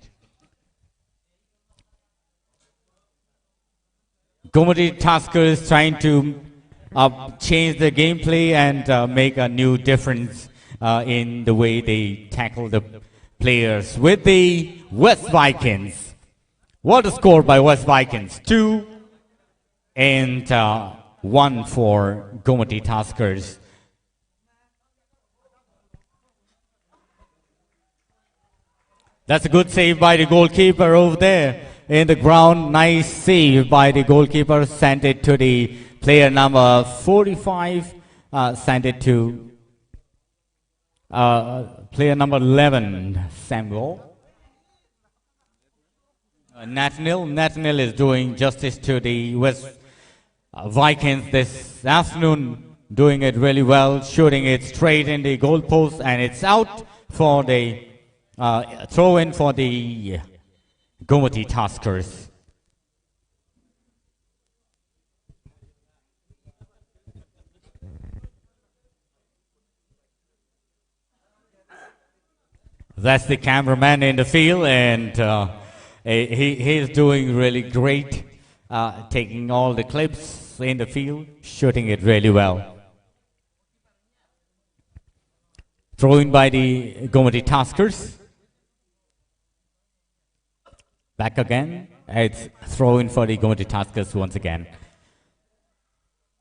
Gomoti Tuskers trying to change the gameplay and make a new difference in the way they tackle the players. With the West Vikings, what a score by West Vikings, 2 and 1 for Gomoti Tuskers. That's a good save by the goalkeeper over there in the ground. Nice save by the goalkeeper. Sent it to the player number 45. Sent it to player number 11, Samuel. Nathaniel is doing justice to the West Vikings this afternoon. Doing it really well. Shooting it straight in the goal post, and it's out for the throw in for the Gomoti Tuskers. That's the cameraman in the field, and he is doing really great, taking all the clips in the field, shooting it really well. Thrown by the Gomoti Tuskers. Back again. It's thrown for the Gomoti Tuskers once again.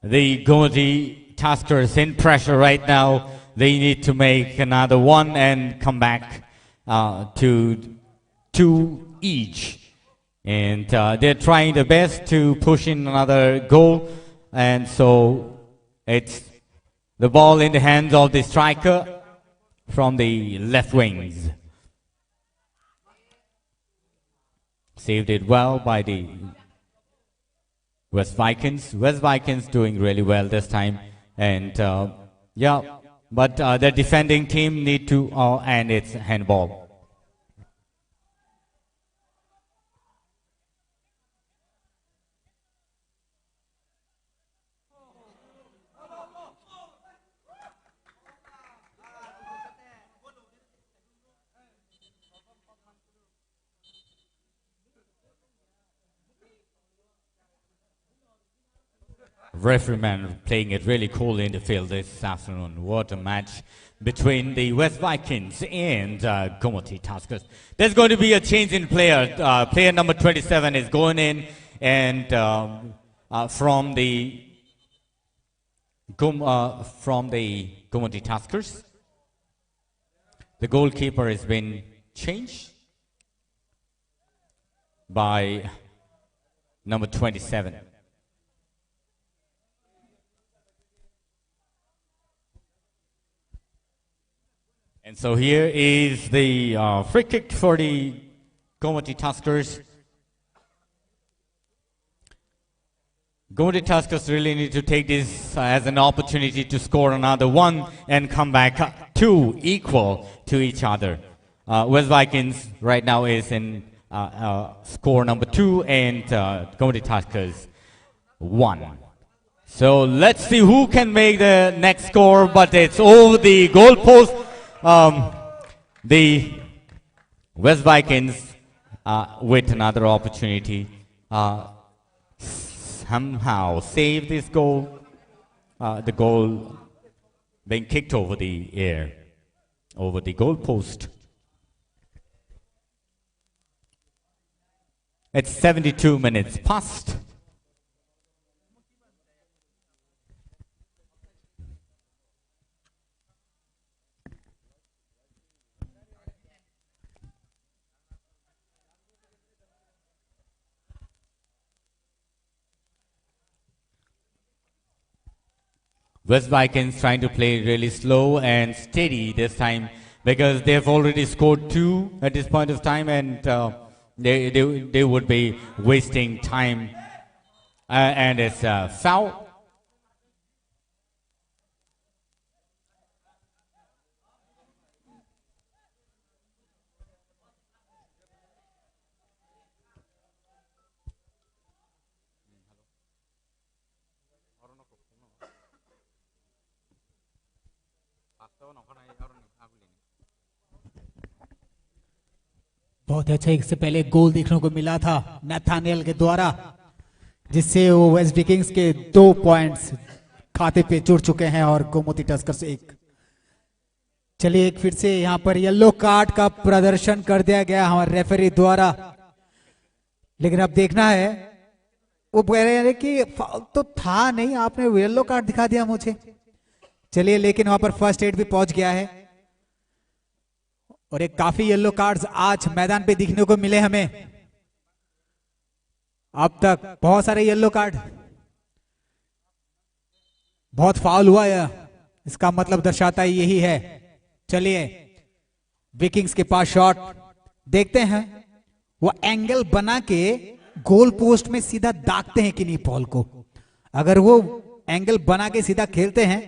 The Gomoti Tuskers in pressure right now. They need to make another one and come back to 2 each. And they're trying their best to push in another goal. And so it's the ball in the hands of the striker from the left wings. Saved it well by the West Vikings. West Vikings doing really well this time. And yeah, but the defending team need to, and it's handball. refereeman playing it really cool in the field this afternoon. What a match between the West Vikings and Gomoti Tuskers. There's going to be a change in player. Player number 27 is going in, and from the Gomoti Tuskers, the goalkeeper has been changed by number 27. And so here is the free kick for the Gomoti Tuskers. Gomoti Tuskers really need to take this as an opportunity to score another one and come back two equal to each other. West Vikings right now is in score number 2 and Gomoti Tuskers 1. So let's see who can make the next score, but it's over the goal post. The West Vikings with another opportunity somehow save this goal. The goal being kicked over the air, over the goal post. It's 72 minutes past. West Vikings trying to play really slow and steady this time because they've already scored 2 at this point of time, and they would be wasting time, and it's a foul. बहुत अच्छा, इससे पहले गोल देखने को मिला था नैथानियल के द्वारा, जिससे वो वेस्ट विकिंग्स के 2 पॉइंट्स खाते पे जुड़ चुके हैं और गोमती टस्कर्स 1। चलिए एक फिर से यहाँ पर येलो कार्ड का प्रदर्शन कर दिया गया हमारे रेफरी द्वारा, लेकिन अब देखना है, वो कह रहे हैं कि तो था नहीं, आपने येलो कार्ड दिखा दिया मुझे। चलिए, लेकिन वहां पर फर्स्ट एड भी पहुंच गया है और एक काफी येलो कार्ड्स आज मैदान पे दिखने को मिले हमें। अब तक बहुत सारे येलो कार्ड, बहुत फाउल हुआ है, इसका मतलब दर्शाता यही है। चलिए विकिंग्स के पास शॉट देखते हैं, वो एंगल बना के गोल पोस्ट में सीधा दागते हैं कि नहीं बॉल को। अगर वो एंगल बना के सीधा खेलते हैं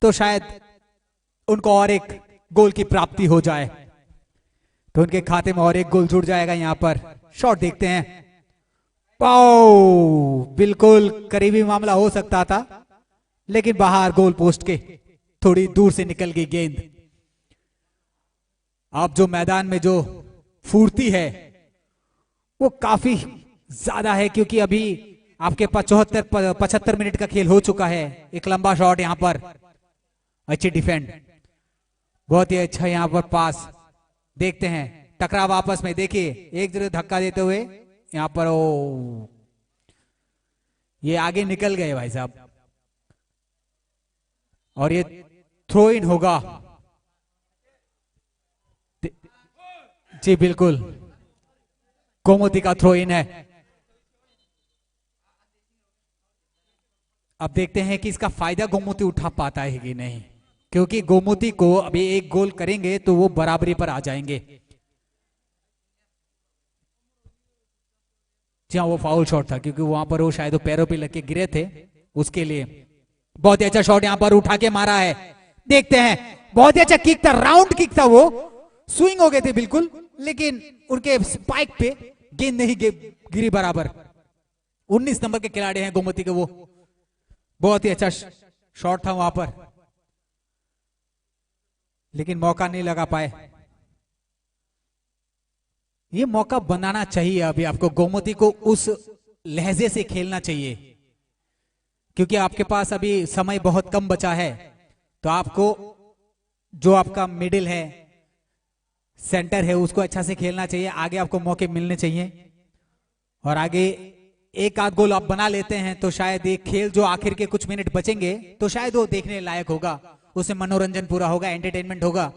तो शायद उनको और एक गोल की प्राप्ति हो जाए, तो उनके खाते में और एक गोल जुड़ जाएगा। यहां पर शॉट देखते हैं, पाओ, बिल्कुल करीबी मामला हो सकता था, लेकिन बाहर गोल पोस्ट के थोड़ी दूर से निकल गई गेंद। अब जो मैदान में जो फुर्ती है वो काफी ज्यादा है, क्योंकि अभी आपके पास 75 मिनट का खेल हो चुका है। एक लंबा शॉट यहां पर, अच्छी डिफेंड, बहुत ही अच्छा यहां पर पास, देखते हैं टकराव आपस में, देखिए एक जगह धक्का देते हुए यहां पर ओ ये आगे निकल गए भाई साहब, और ये थ्रो इन होगा। जी बिल्कुल, गोमती का थ्रो इन है। अब देखते हैं कि इसका फायदा गोमती उठा पाता है कि नहीं, क्योंकि गोमती को अभी एक गोल करेंगे तो वो बराबरी पर आ जाएंगे। जी हाँ, वो फाउल शॉट था, क्योंकि वहां पर वो शायद वो पैरों पे लग के गिरे थे, उसके लिए। बहुत ही अच्छा शॉट यहां पर उठा के मारा है, देखते हैं, बहुत ही अच्छा किक था, राउंड किक था, वो स्विंग हो गए थे बिल्कुल, लेकिन उनके स्पाइक पे गेंद नहीं गिरी बराबर। 19 नंबर के खिलाड़ी हैं गोमती के वो, बहुत ही अच्छा शॉट था वहां पर, लेकिन मौका नहीं लगा पाए। ये मौका बनाना चाहिए अभी आपको, गोमती को उस लहजे से खेलना चाहिए क्योंकि आपके पास अभी समय बहुत कम बचा है, तो आपको जो आपका मिडिल है, सेंटर है, उसको अच्छा से खेलना चाहिए। आगे आपको मौके मिलने चाहिए, और आगे एक आध गोल आप बना लेते हैं तो शायद ये खेल जो आखिर के कुछ मिनट बचेंगे तो शायद वो देखने लायक होगा, उससे मनोरंजन पूरा होगा, एंटरटेनमेंट होगा।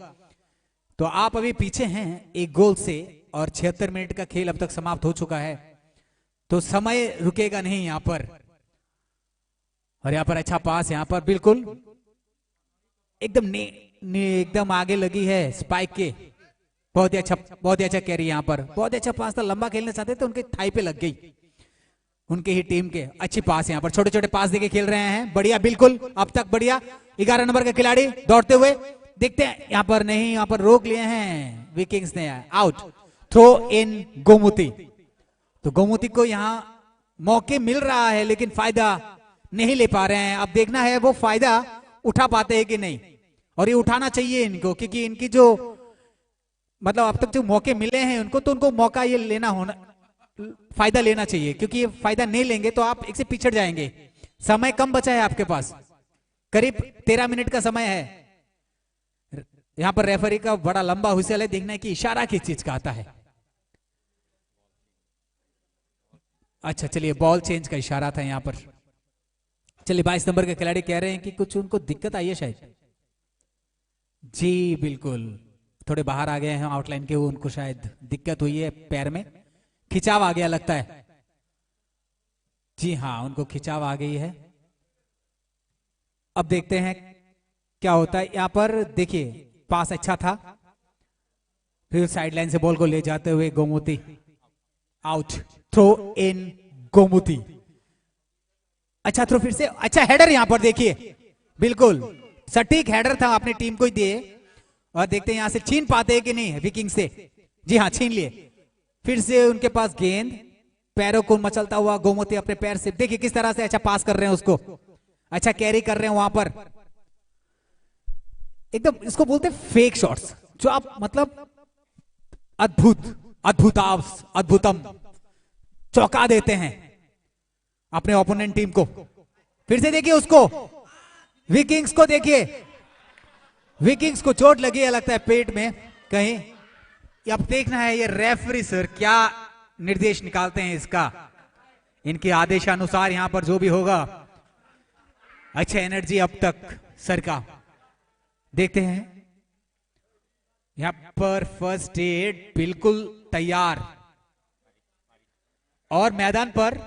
तो आप अभी पीछे हैं एक गोल से, और 76 मिनट का खेल अब तक समाप्त हो चुका है, तो समय रुकेगा नहीं यहां पर। और यहां पर अच्छा पास, यहां पर बिल्कुल एकदम एकदम आगे लगी है स्पाइक के। बहुत ही अच्छा कैरी यहां पर, बहुत ही अच्छा पास था। लंबा खेलने चाहते थे, उनके थाई पे लग गई, उनके ही टीम के। अच्छी पास यहां पर, छोटे छोटे पास देके खेल रहे हैं, बढ़िया, बिल्कुल अब तक बढ़िया। 11 नंबर का खिलाड़ी दौड़ते हुए देखते हैं, यहां पर नहीं, यहां पर रोक लिए हैं विकिंग्स ने। Out, throw in Gomti. तो गोमती को यहां मौके मिल रहा है लेकिन फायदा नहीं ले पा रहे हैं। अब देखना है वो फायदा उठा पाते हैं कि नहीं, और ये उठाना चाहिए इनको, क्योंकि इनकी जो मतलब अब तक जो मौके मिले हैं उनको, तो उनको मौका ये लेना होना, फायदा लेना चाहिए, क्योंकि ये फायदा नहीं लेंगे तो आप एक से पिछड़ जाएंगे। समय कम बचा है आपके पास, करीब 13 मिनट का समय है। यहां पर रेफरी का बड़ा लंबा हुइसल है, देखना है कि इशारा किस चीज का आता है। अच्छा चलिए, बॉल चेंज का इशारा था यहां पर। चलिए, 22 नंबर के खिलाड़ी कह रहे हैं कि कुछ उनको दिक्कत आई है शायद। जी बिल्कुल, थोड़े बाहर आ गए हैं आउटलाइन के, वो उनको शायद दिक्कत हुई है, पैर में खिंचाव आ गया लगता है। जी हाँ, उनको खिंचाव आ गई है। अब देखते हैं क्या होता है यहां पर। देखिए, पास अच्छा था, फिर साइडलाइन से बॉल को ले जाते हुए Gomti out, throw in Gomti. अच्छा थ्रो, फिर से अच्छा हेडर यहां पर, देखिए बिल्कुल सटीक हेडर था, अपनी टीम को ही दिए। और देखते हैं यहां से छीन पाते हैं कि नहीं विकिंग से। जी हाँ, छीन लिए। फिर से उनके पास गेंद, पैरों को मचलता हुआ गोमती अपने पैर से, देखिए किस तरह से अच्छा पास कर रहे हैं उसको, अच्छा कैरी कर रहे हैं वहां पर। एकदम इसको बोलते हैं फेक शॉट्स, जो आप मतलब अद्भुतम चौंका देते हैं अपने ओपोनेंट टीम को। फिर से देखिए उसको, विकिंग्स को देखिए, विकिंग्स को चोट लगी है लगता है पेट में कहीं। अब देखना है ये रेफरी सर क्या निर्देश निकालते हैं इसका, इनके आदेशानुसार यहां पर जो भी होगा। अच्छा एनर्जी अब तक सर का, देखते हैं यहां पर फर्स्ट एड बिल्कुल तैयार, और मैदान पर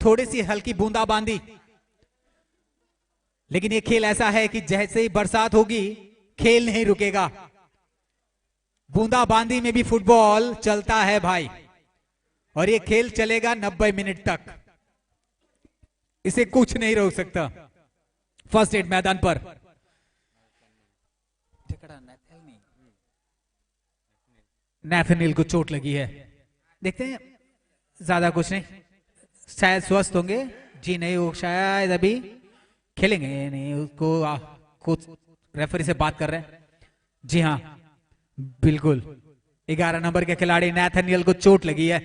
थोड़ी सी हल्की बूंदाबांदी। लेकिन ये खेल ऐसा है कि जैसे ही बरसात होगी खेल नहीं रुकेगा, बूंदाबांदी में भी फुटबॉल चलता है भाई, और ये खेल चलेगा 90 मिनट तक, इसे कुछ नहीं रोक सकता। फर्स्ट एड मैदान पर, नेथनियल को चोट लगी है, देखते हैं, ज्यादा कुछ नहीं, शायद स्वस्थ होंगे। जी नहीं, वो शायद अभी खेलेंगे नहीं, उसको कुछ रेफरी से बात कर रहे हैं। जी हाँ बिल्कुल, 11 नंबर के खिलाड़ी नेथनियल को चोट लगी है,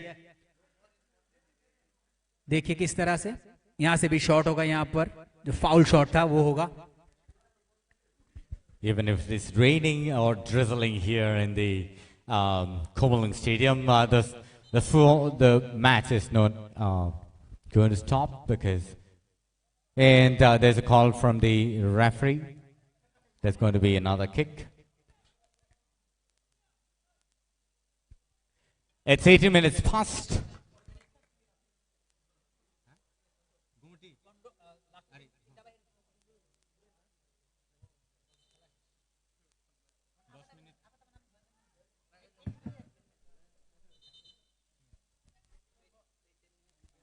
देखिए किस तरह से। यहां से भी शॉट होगा, यहां पर जो फाउल शॉट था वो होगा। Even if it's raining or drizzling here in the Komalung Stadium, the match is not going to stop because, and there's a call from the referee. There's going to be another kick. It's 18 minutes past.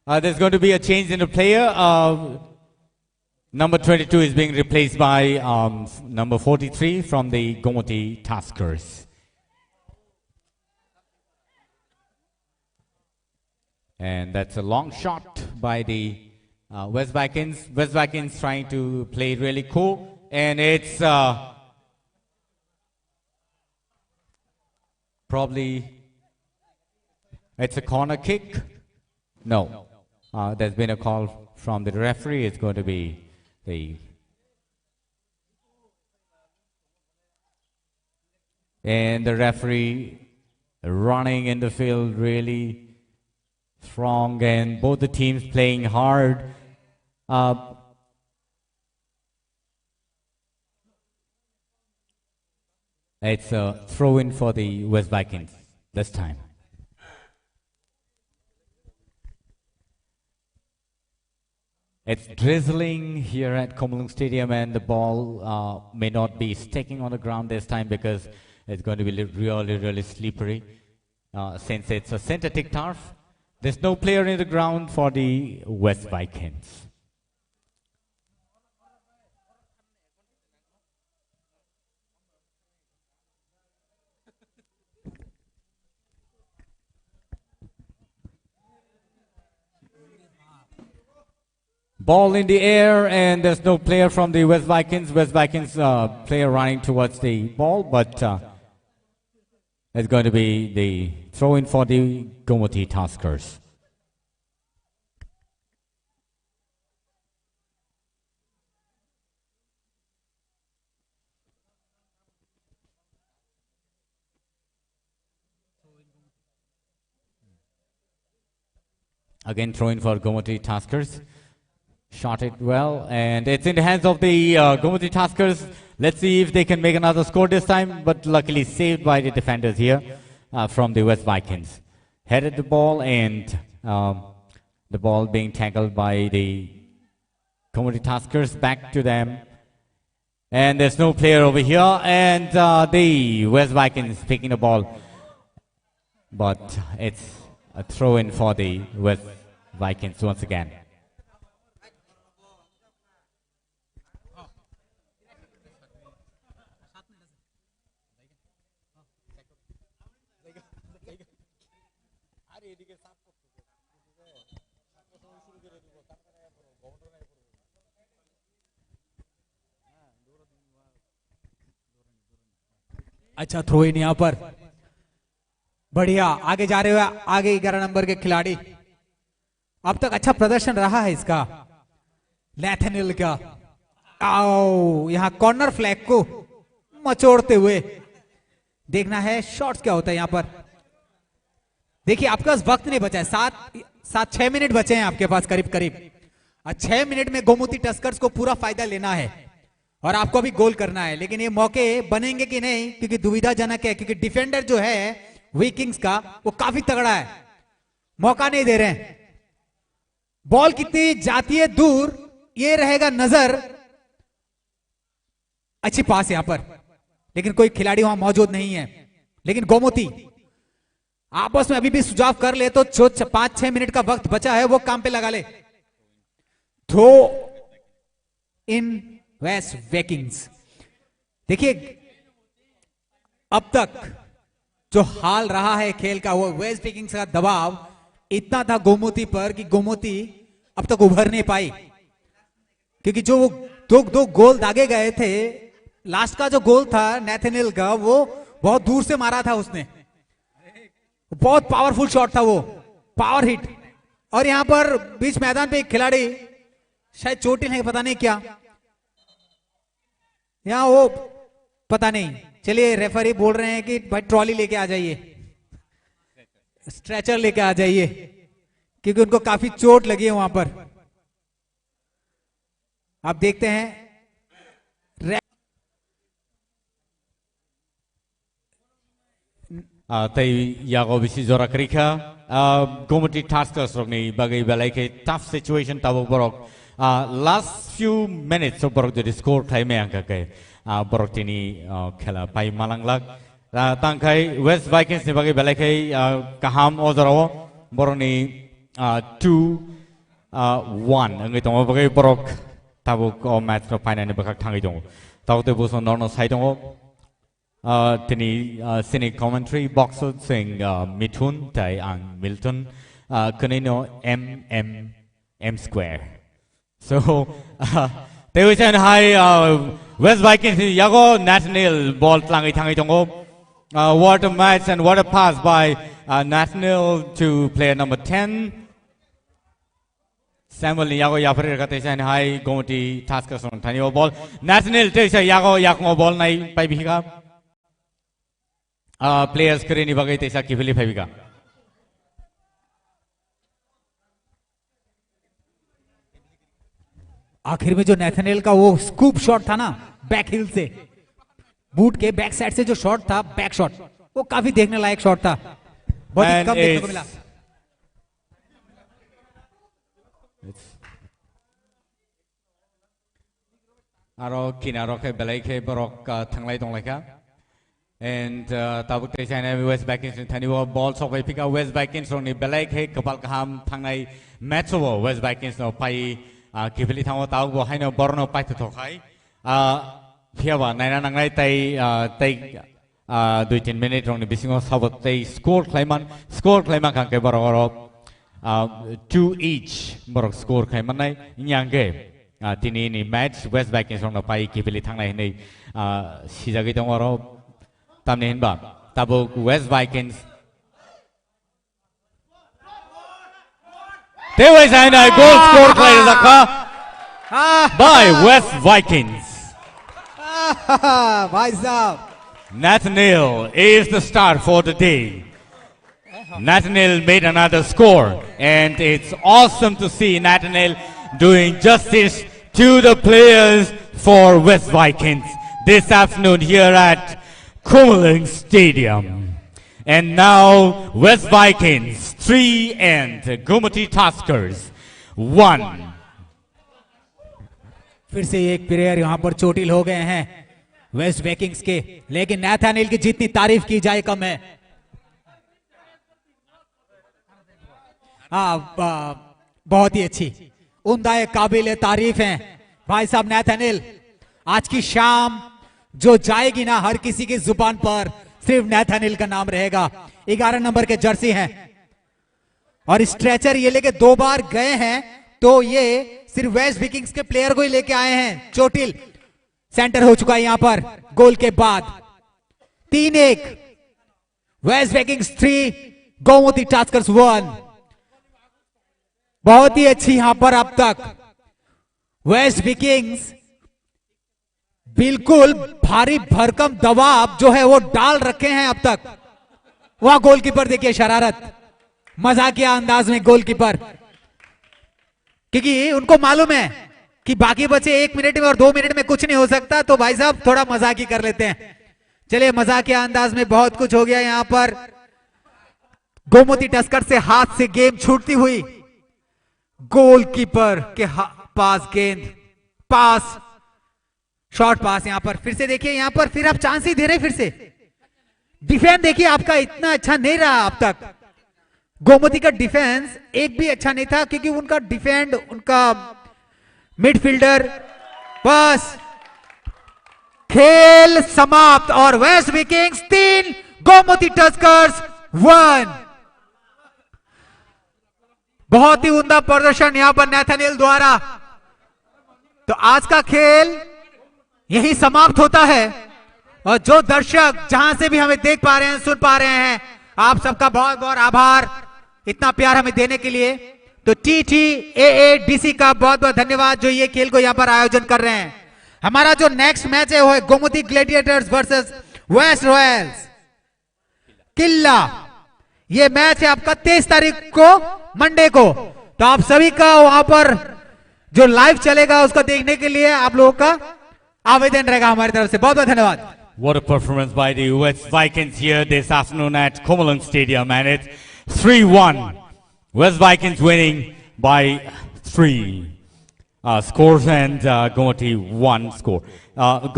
There's going to be a change in the player. Number 22 is being replaced by number 43 from the Gomoti Taskers. And that's a long shot by the West Vikings. West Vikings trying to play really cool. And it's probably, it's a corner kick. No. there's been a call from the referee. It's going to be the and the referee running in the field really strong, and both the teams playing hard. It's a throw-in for the West Vikings this time. It's drizzling here at Komolung Stadium, and the ball may not be sticking on the ground this time because it's going to be really slippery. Since it's a synthetic turf, there's no player in the ground for the West Vikings. Ball in the air, and there's no player from the West Vikings. West Vikings player running towards the ball, but it's going to be the throw-in for the Gomoti Tuskers. Again, throw-in for Gomoti Tuskers. Shot it well, and it's in the hands of the Gomoti Tuskers. Let's see if they can make another score this time, but luckily saved by the defenders here from the West Vikings. Headed the ball, and the ball being tackled by the Gomoti Tuskers back to them. And there's no player over here, and the West Vikings picking the ball. But it's a throw-in for the West Vikings once again. अच्छा throw in यहां पर बढ़िया आगे जा रहे हुए आगे 11 number के खिलाड़ी अब तक अच्छा प्रदर्शन रहा है इसका नेथनियल का आओ यहां कॉर्नर फ्लैग को मचोड़ते हुए देखना है शॉट्स क्या होता है यहां पर देखिए आपके पास वक्त नहीं बचा है 6 मिनट बचे हैं आपके पास करीब करीब 6 मिनट में गोमती टस्कर्स को पूरा फायदा लेना है और आपको भी गोल करना है लेकिन ये मौके बनेंगे कि नहीं क्योंकि दुविधाजनक है क्योंकि डिफेंडर जो है विकिंग्स का वो काफी तगड़ा है मौका नहीं दे रहे हैं बॉल कितनी जाती है दूर ये रहेगा नजर अच्छी पास यहां पर लेकिन कोई खिलाड़ी वहां मौजूद नहीं है लेकिन गोमती आपस में अभी भी सुझाव कर ले तो जो 5-6 मिनट का वक्त बचा है वो काम पे लगा ले थ्रो इन वेस्ट विकिंग्स देखिए अब तक जो हाल रहा है खेल का वो वेस्ट विकिंग्स का दबाव इतना था गोमती पर कि गोमती अब तक उभर नहीं पाई क्योंकि जो दो गोल दागे गए थे लास्ट का जो गोल था नेथनियल का वो बहुत दूर से मारा था उसने बहुत पावरफुल शॉट था वो पावर हिट और यहां पर बीच मैदान पे एक खिलाड़ी शायद चोटिल है पता नहीं क्या यहां वो पता नहीं चलिए रेफरी बोल रहे हैं कि भाई ट्रॉली लेके आ जाइए स्ट्रेचर लेके आ जाइए क्योंकि उनको काफी चोट लगी है वहां पर आप देखते हैं Tay yago bisi zora krika Gomoti Tuskers rogni bagai belai ke tough situation tabok borok last few minutes so borok jadi score time angka ke borok tini khela pai malanglak tangkai West Vikings ni bagai belai ke kaham ozarawo borok ni 2-1 ngai tongo bagai borok tabok match no final ni bakak thangai tongo tabok te boson norno side tongo tini scenic commentary box sing Mithun tai ang Milton kanino M square so they will send high West Vikings yago national ball tlangai thangai tongo what a match and what a pass by national to player number 10 Samuel ni yago yapre ka tesa ni hai gomti task son thani o ball national tesa yago yakmo ball nai pai bika players करे ni bagai tesa kifili pai bika आखिर में जो नेथनियल का वो scoop shot था ना back हिल से boot के बैक साइड से जो शॉट था बैक शॉट वो काफी देखने लायक शॉट था बहुत ही कम देखने को मिला आरो किनारो के बेलाई के बरक थंगलाई दंगलाई का and tabuk te china West Vikings thani wo ball sokai pika West Vikings rong ni belai ke kapal kaham thangnai match wo West Vikings no pai kifili thango tawuk bo haino borno pai thokai phiawa naina nangnai tai 2-3 minute rong ni bisingo sabot tai score claiman kan ke borok 2 each borok score claiman nai nyangge tini ni match West Vikings rong no pai kifili thangnai nei sijagi tongoro tamne hinba tabuk West Vikings there was a goal scored by West Vikings. भाई साहब Nathaniel is the star for the day. Nathaniel made another score and it's awesome to see Nathaniel doing justice to the players for West Vikings this afternoon here at Kumuling Stadium. And now West Vikings 3 and Gumati Tuskers 1. फिर से एक player यहाँ पर चोटिल हो गए हैं waste Vikings के लेकिन नेथनियल की जितनी तारीफ की जाए कम है बहुत ही अच्छी उम्दा काबिल तारीफ हैं भाई साहब नेथनियल आज की शाम जो जाएगी ना हर किसी की जुबान पर सिर्फ नेथनियल का नाम रहेगा 11 नंबर के जर्सी हैं और स्ट्रेचर ये लेके 2 बार गए हैं तो ये सिर्फ वेस्ट विकिंग्स के प्लेयर को ही लेके आए हैं चोटिल सेंटर हो चुका है यहां पर गोल के बाद 3-1 वेस्ट विकिंग्स 3 गोमती टास्कर्स 1 बहुत ही अच्छी यहां पर अब तक वेस्ट विकिंग्स बिल्कुल भारी भरकम दबाव जो है वो डाल रखे हैं अब तक वहां गोलकीपर देखिए शरारत मजाकिया अंदाज में गोलकीपर क्योंकि उनको मालूम है कि बाकी बचे 1 मिनट में और 2 मिनट में कुछ नहीं हो सकता तो भाई साहब थोड़ा मजाक ही कर लेते हैं चलिए मजाकिया अंदाज में बहुत कुछ हो गया यहां पर गोमती टस्कर से हाथ से गेम छूटती हुई गोलकीपर के पास गेंद पास शॉर्ट पास यहां पर फिर से देखिए यहां पर फिर आप चांस ही दे रहे फिर से डिफेंस देखिए आपका इतना अच्छा नहीं रहा अब तक गोमती का डिफेंस एक भी अच्छा नहीं था क्योंकि उनका डिफेंड उनका मिडफील्डर बस खेल समाप्त और वेस्ट विकिंग्स 3 गोमती टस्कर्स 1 बहुत ही उम्दा प्रदर्शन यहां पर नेथनियल द्वारा तो आज का खेल यही समाप्त होता है और जो दर्शक जहां से भी हमें देख पा रहे हैं सुन पा रहे हैं आप सबका बहुत बहुत आभार इतना प्यार हमें देने के लिए तो TTAADC का बहुत बहुत धन्यवाद जो ये खेल को यहां पर आयोजन कर रहे हैं हमारा जो नेक्स्ट मैच है वो है Gomati gladiators versus west royals किला ये मैच है आपका 23 तारीख को मंडे को तो आप सभी का वहां पर जो लाइव चलेगा उसको देखने के लिए आप लोगों का आवेदन रहेगा हमारी तरफ से बहुत बहुत धन्यवाद What a performance by the West Vikings here this afternoon at Kumuling Stadium and it's 3-1 West Vikings winning by 3 scores and Gomati 1 score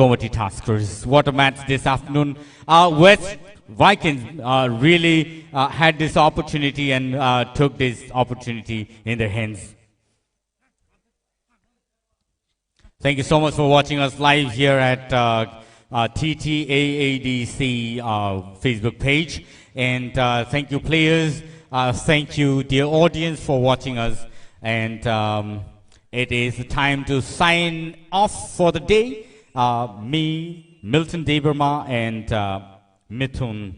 Gomati Tuskers what a match this afternoon West Vikings really had this opportunity and took this opportunity in their hands. Thank you so much for watching us live here at TTAADC Facebook page and thank you players thank you dear audience for watching us and it is time to sign off for the day me Milton Deberma and Mithun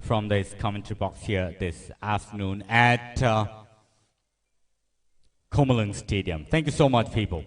from this commentary box here this afternoon at Komalung Stadium. Thank you so much, people.